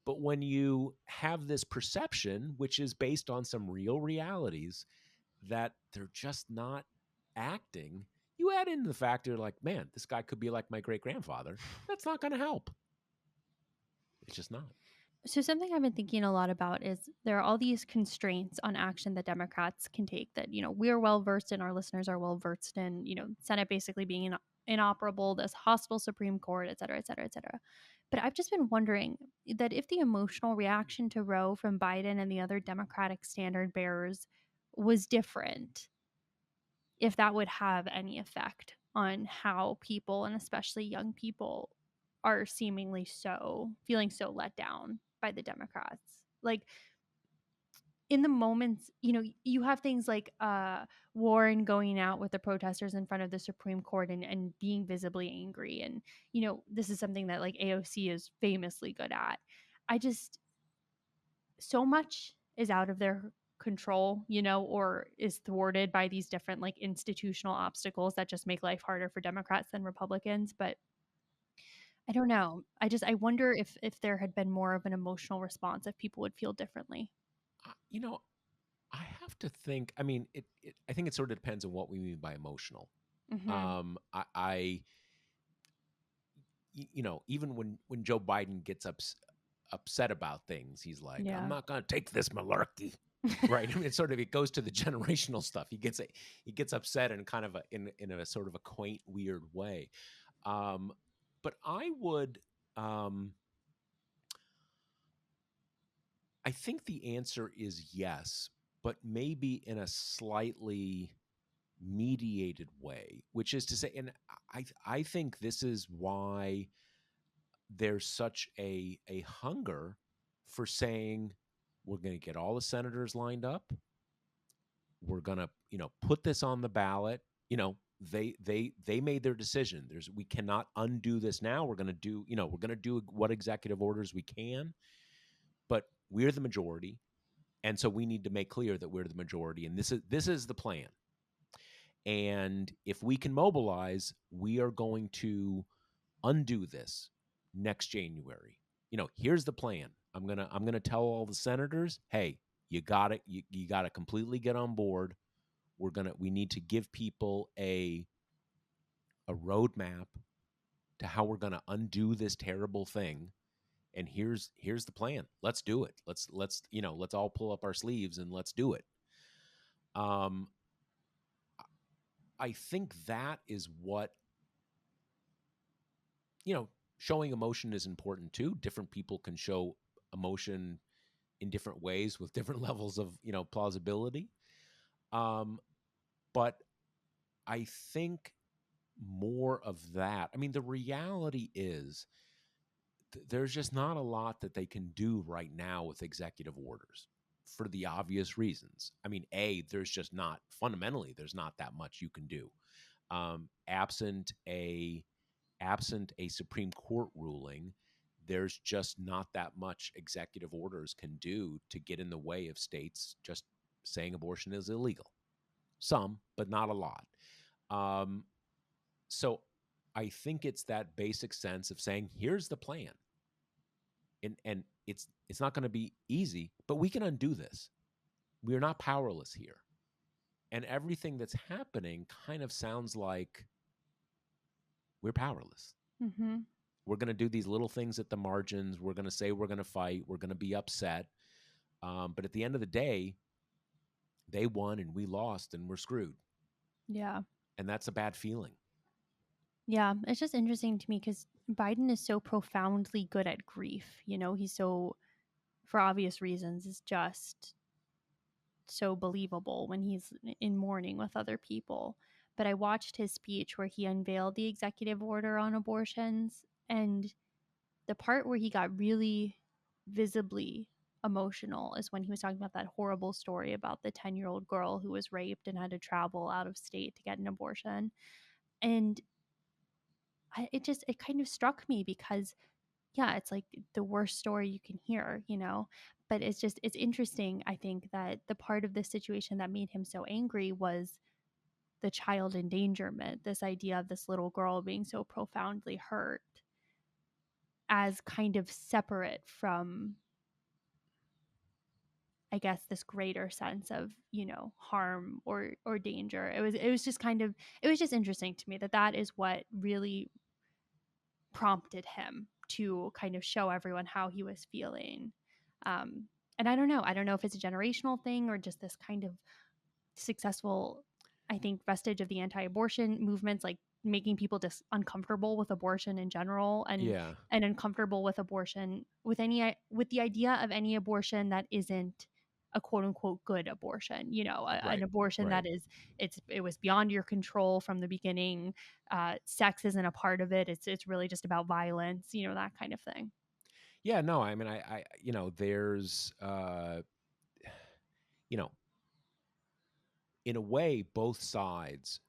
But when you have this perception, which is based on some real realities, that they're just not acting, you add in the factor like, man, this guy could be like my great grandfather. That's not going to help. It's just not. So something I've been thinking a lot about is there are all these constraints on action that Democrats can take that, we're well versed in, our listeners are well versed in, Senate basically being inoperable, this hostile Supreme Court, et cetera, et cetera, et cetera. But I've just been wondering that if the emotional reaction to Roe from Biden and the other Democratic standard bearers was different, if that would have any effect on how people, and especially young people, are seemingly feeling so let down by the Democrats. Like, in the moments, you have things like Warren going out with the protesters in front of the Supreme Court and being visibly angry. And, this is something that like AOC is famously good at. I just, so much is out of their control, or is thwarted by these different like institutional obstacles that just make life harder for Democrats than Republicans. But I don't know. I wonder if there had been more of an emotional response, if people would feel differently. You know, I have to think. I mean, I think it sort of depends on what we mean by emotional. Hmm. Even when Joe Biden gets upset about things, he's like, "I'm Yeah. not going to take this malarkey." Right? I mean, it goes to the generational stuff. He gets upset in kind of in a sort of a quaint, weird way. Um, but um, I think the answer is yes, but maybe in a slightly mediated way, which is to say, and I think this is why there's such a hunger for saying we're going to get all the senators lined up. We're going to, put this on the ballot. They made their decision. We cannot undo this now. We're going to do, we're going to do what executive orders we can, but we're the majority. And so we need to make clear that we're the majority, and this is the plan. And if we can mobilize, we are going to undo this next January. Here's the plan. I'm gonna tell all the senators, hey, you got it. You got to completely get on board. We need to give people a roadmap to how we're gonna undo this terrible thing. And here's the plan. Let's do it. Let's all pull up our sleeves and let's do it. Um, I think that is what, showing emotion is important too. Different people can show emotion in different ways with different levels of, plausibility. Um, but I think more of that. I mean, the reality is there's just not a lot that they can do right now with executive orders for the obvious reasons. I mean, there's not that much you can do. Absent a Supreme Court ruling, there's just not that much executive orders can do to get in the way of states just saying abortion is illegal. Some, but not a lot. Um, so I think it's that basic sense of saying, here's the plan. And it's not going to be easy, but we can undo this. We're not powerless here. And everything that's happening kind of sounds like we're powerless. Mm-hmm. We're going to do these little things at the margins. We're going to say we're going to fight. We're going to be upset. But at the end of the day, they won and we lost and we're screwed. Yeah. And that's a bad feeling. Yeah. It's just interesting to me because Biden is so profoundly good at grief. He's so, for obvious reasons, is just so believable when he's in mourning with other people. But I watched his speech where he unveiled the executive order on abortions, and the part where he got really visibly emotional is when he was talking about that horrible story about the 10-year-old girl who was raped and had to travel out of state to get an abortion. And it kind of struck me because, yeah, it's like the worst story you can hear, but it's interesting. I think that the part of this situation that made him so angry was the child endangerment, this idea of this little girl being so profoundly hurt, as kind of separate from, I guess, this greater sense of, harm or danger. It was just kind of, it was just interesting to me that is what really prompted him to kind of show everyone how he was feeling. Um, and I don't know if it's a generational thing or just this kind of successful, I think, vestige of the anti-abortion movements, like making people just uncomfortable with abortion in general, Yeah. and uncomfortable with abortion, with with the idea of any abortion that isn't a quote unquote good abortion, an Right. abortion Right. that is, it was beyond your control from the beginning. Sex isn't a part of it. It's really just about violence, that kind of thing. Yeah. No, I mean, there's, you know, in a way, both sides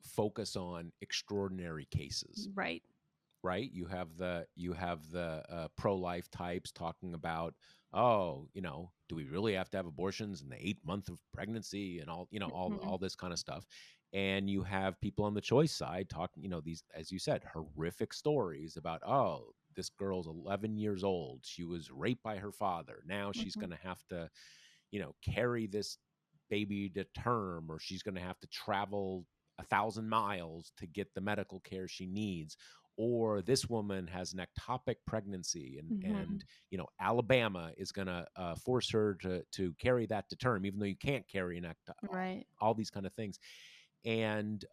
focus on extraordinary cases, Right. right? You have the pro-life types talking about, oh, do we really have to have abortions in the 8th month of pregnancy and all, Hmm. all this kind of stuff. And you have people on the choice side talking, these, as you said, horrific stories about, oh, this girl's 11 years old. She was raped by her father. Now she's Hmm. going to have to, carry this baby to term, or she's going to have to travel 1,000 miles to get the medical care she needs. Or this woman has an ectopic pregnancy, Hmm. and Alabama is going to force her to carry that to term, even though you can't carry an Right. all these kind of things. And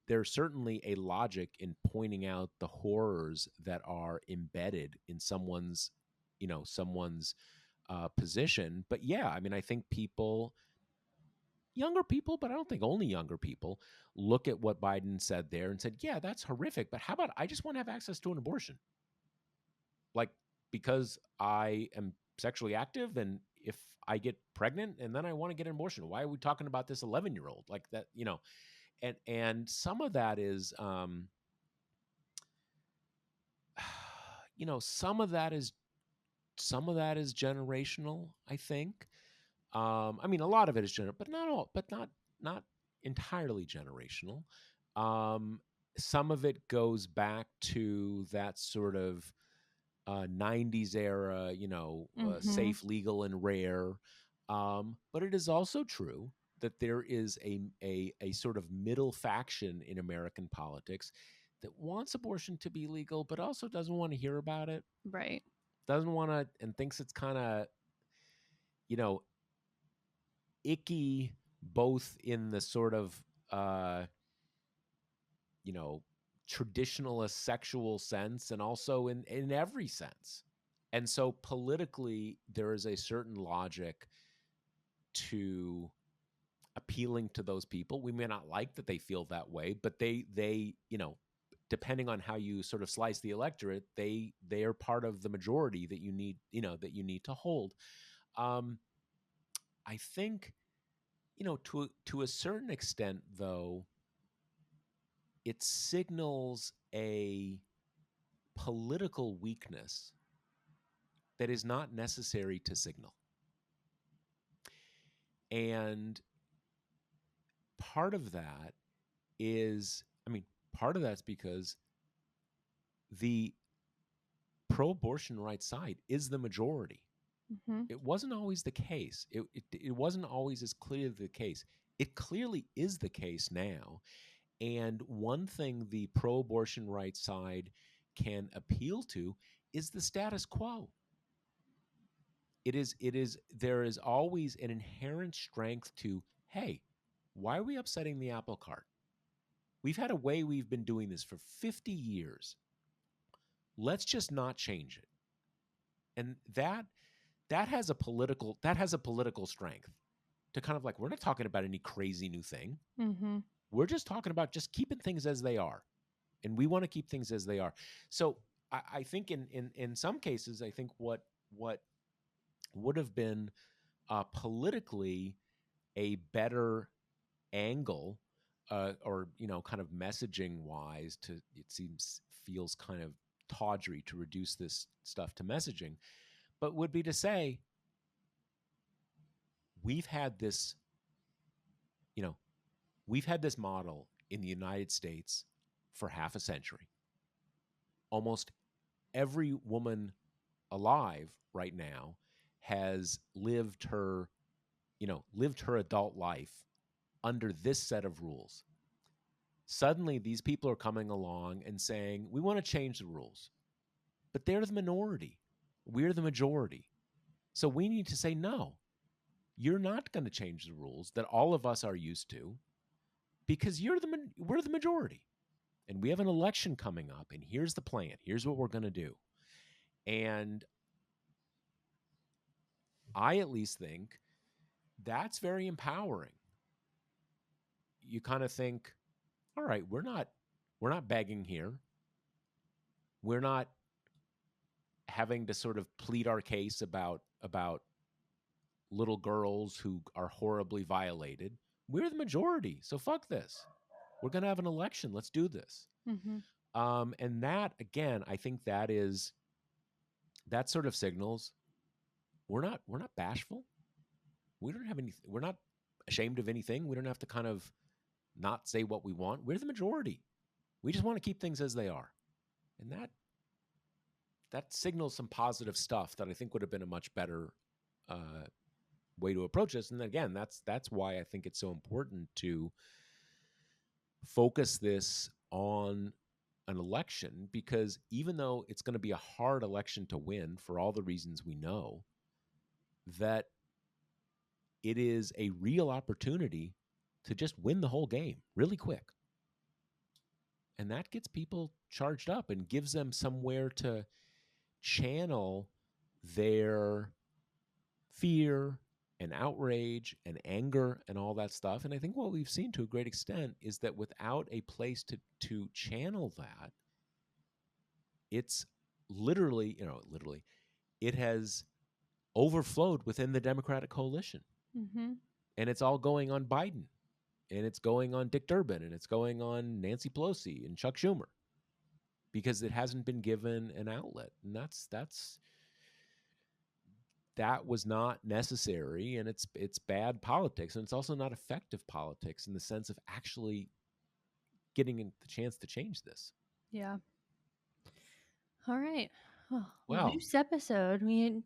there's certainly a logic in pointing out the horrors that are embedded in someone's position. But yeah, I mean, I think younger people, but I don't think only younger people, look at what Biden said there and said, yeah, that's horrific. But how about I just want to have access to an abortion? Like, because I am sexually active, and if I get pregnant and then I want to get an abortion, why are we talking about this 11-year-old like that? And some of that is, some of that is generational, I think. I mean, a lot of it is but not all, but not entirely generational. Um, some of it goes back to that sort of 90s era, Hmm. safe, legal, and rare. But it is also true that there is a sort of middle faction in American politics that wants abortion to be legal, but also doesn't want to hear about it, Right. doesn't want to, and thinks it's kind of, you know, icky, both in the sort of uh you know traditionalist sexual sense, and also in every sense. And so politically there is a certain logic to appealing to those people. We may not like that they feel that way, but they depending on how you sort of slice the electorate, they are part of the majority that you need to hold. um I think, to a certain extent, though, it signals a political weakness that is not necessary to signal. And part of that is, I mean, part of that's because the pro abortion rights side is the majority. Hmm. It wasn't always the case. It wasn't always as clearly the case. It clearly is the case now. And one thing the pro abortion rights side can appeal to is the status quo. There is always an inherent strength to, hey, why are we upsetting the apple cart? We've had a way we've been doing this for 50 years. Let's just not change it. And that has a political strength to kind of like, we're not talking about any crazy new thing. Hmm. We're just talking about just keeping things as they are. And we want to keep things as they are. So I think in some cases, I think what would have been politically a better angle, or kind of messaging wise, to it feels kind of tawdry to reduce this stuff to messaging, but would be to say, we've had this you know we've had this model in the United States for half a century. Almost every woman alive right now has lived her adult life under this set of rules. Suddenly these people are coming along and saying, we want to change the rules. But they're the minority. We're the majority. So we need to say no. you're not going to change the rules that all of us are used to because we're the majority. And we have an election coming up, and here's the plan. Here's what we're going to do. And I at least think that's very empowering. You kind of think, all right, we're not begging here. We're not having to sort of plead our case about little girls who are horribly violated. We're the majority, so fuck this. We're going to have an election. Let's do this. Mm-hmm. And that, again, I think that sort of signals we're not bashful. We don't have anything. We're not ashamed of anything. We don't have to kind of not say what we want. We're the majority. We just want to keep things as they are. And that signals some positive stuff that I think would have been a much better way to approach this. And again, that's why I think it's so important to focus this on an election, because even though it's going to be a hard election to win for all the reasons we know, that it is a real opportunity to just win the whole game really quick. And that gets people charged up and gives them somewhere to channel their fear and outrage and anger and all that stuff. And I think what we've seen to a great extent is that without a place to channel that, it's literally, it has overflowed within the Democratic coalition. Mm-hmm. And it's all going on Biden, and it's going on Dick Durbin, and it's going on Nancy Pelosi and Chuck Schumer, because it hasn't been given an outlet. And that was not necessary, and it's bad politics, and it's also not effective politics in the sense of actually getting the chance to change this. Yeah. All right. Well, loose episode. We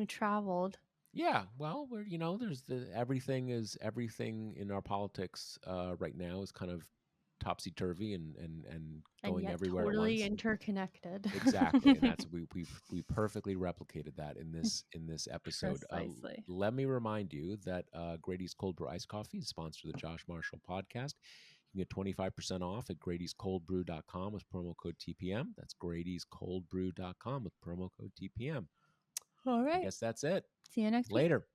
traveled. Yeah, well, there's everything in our politics right now is kind of topsy-turvy and going yet everywhere totally at once. interconnected. Exactly, and that's we perfectly replicated that in this episode. Precisely. Let me remind you that Grady's Cold Brew Iced Coffee is sponsored the Josh Marshall Podcast. You can get 25% off at Grady'sColdBrew.com with promo code TPM. That's Grady'sColdBrew.com with promo code TPM. All right. I guess that's it. See you next week. Later.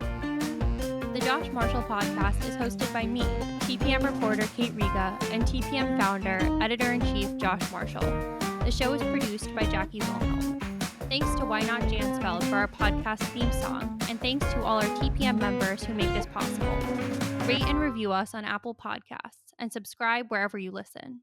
The Josh Marshall Podcast is hosted by me, TPM reporter Kate Riga, and TPM founder, editor-in-chief Josh Marshall. The show is produced by Jackie Wilhelm. Thanks to Why Not Jansfeld for our podcast theme song, and thanks to all our TPM members who make this possible. Rate and review us on Apple Podcasts, and subscribe wherever you listen.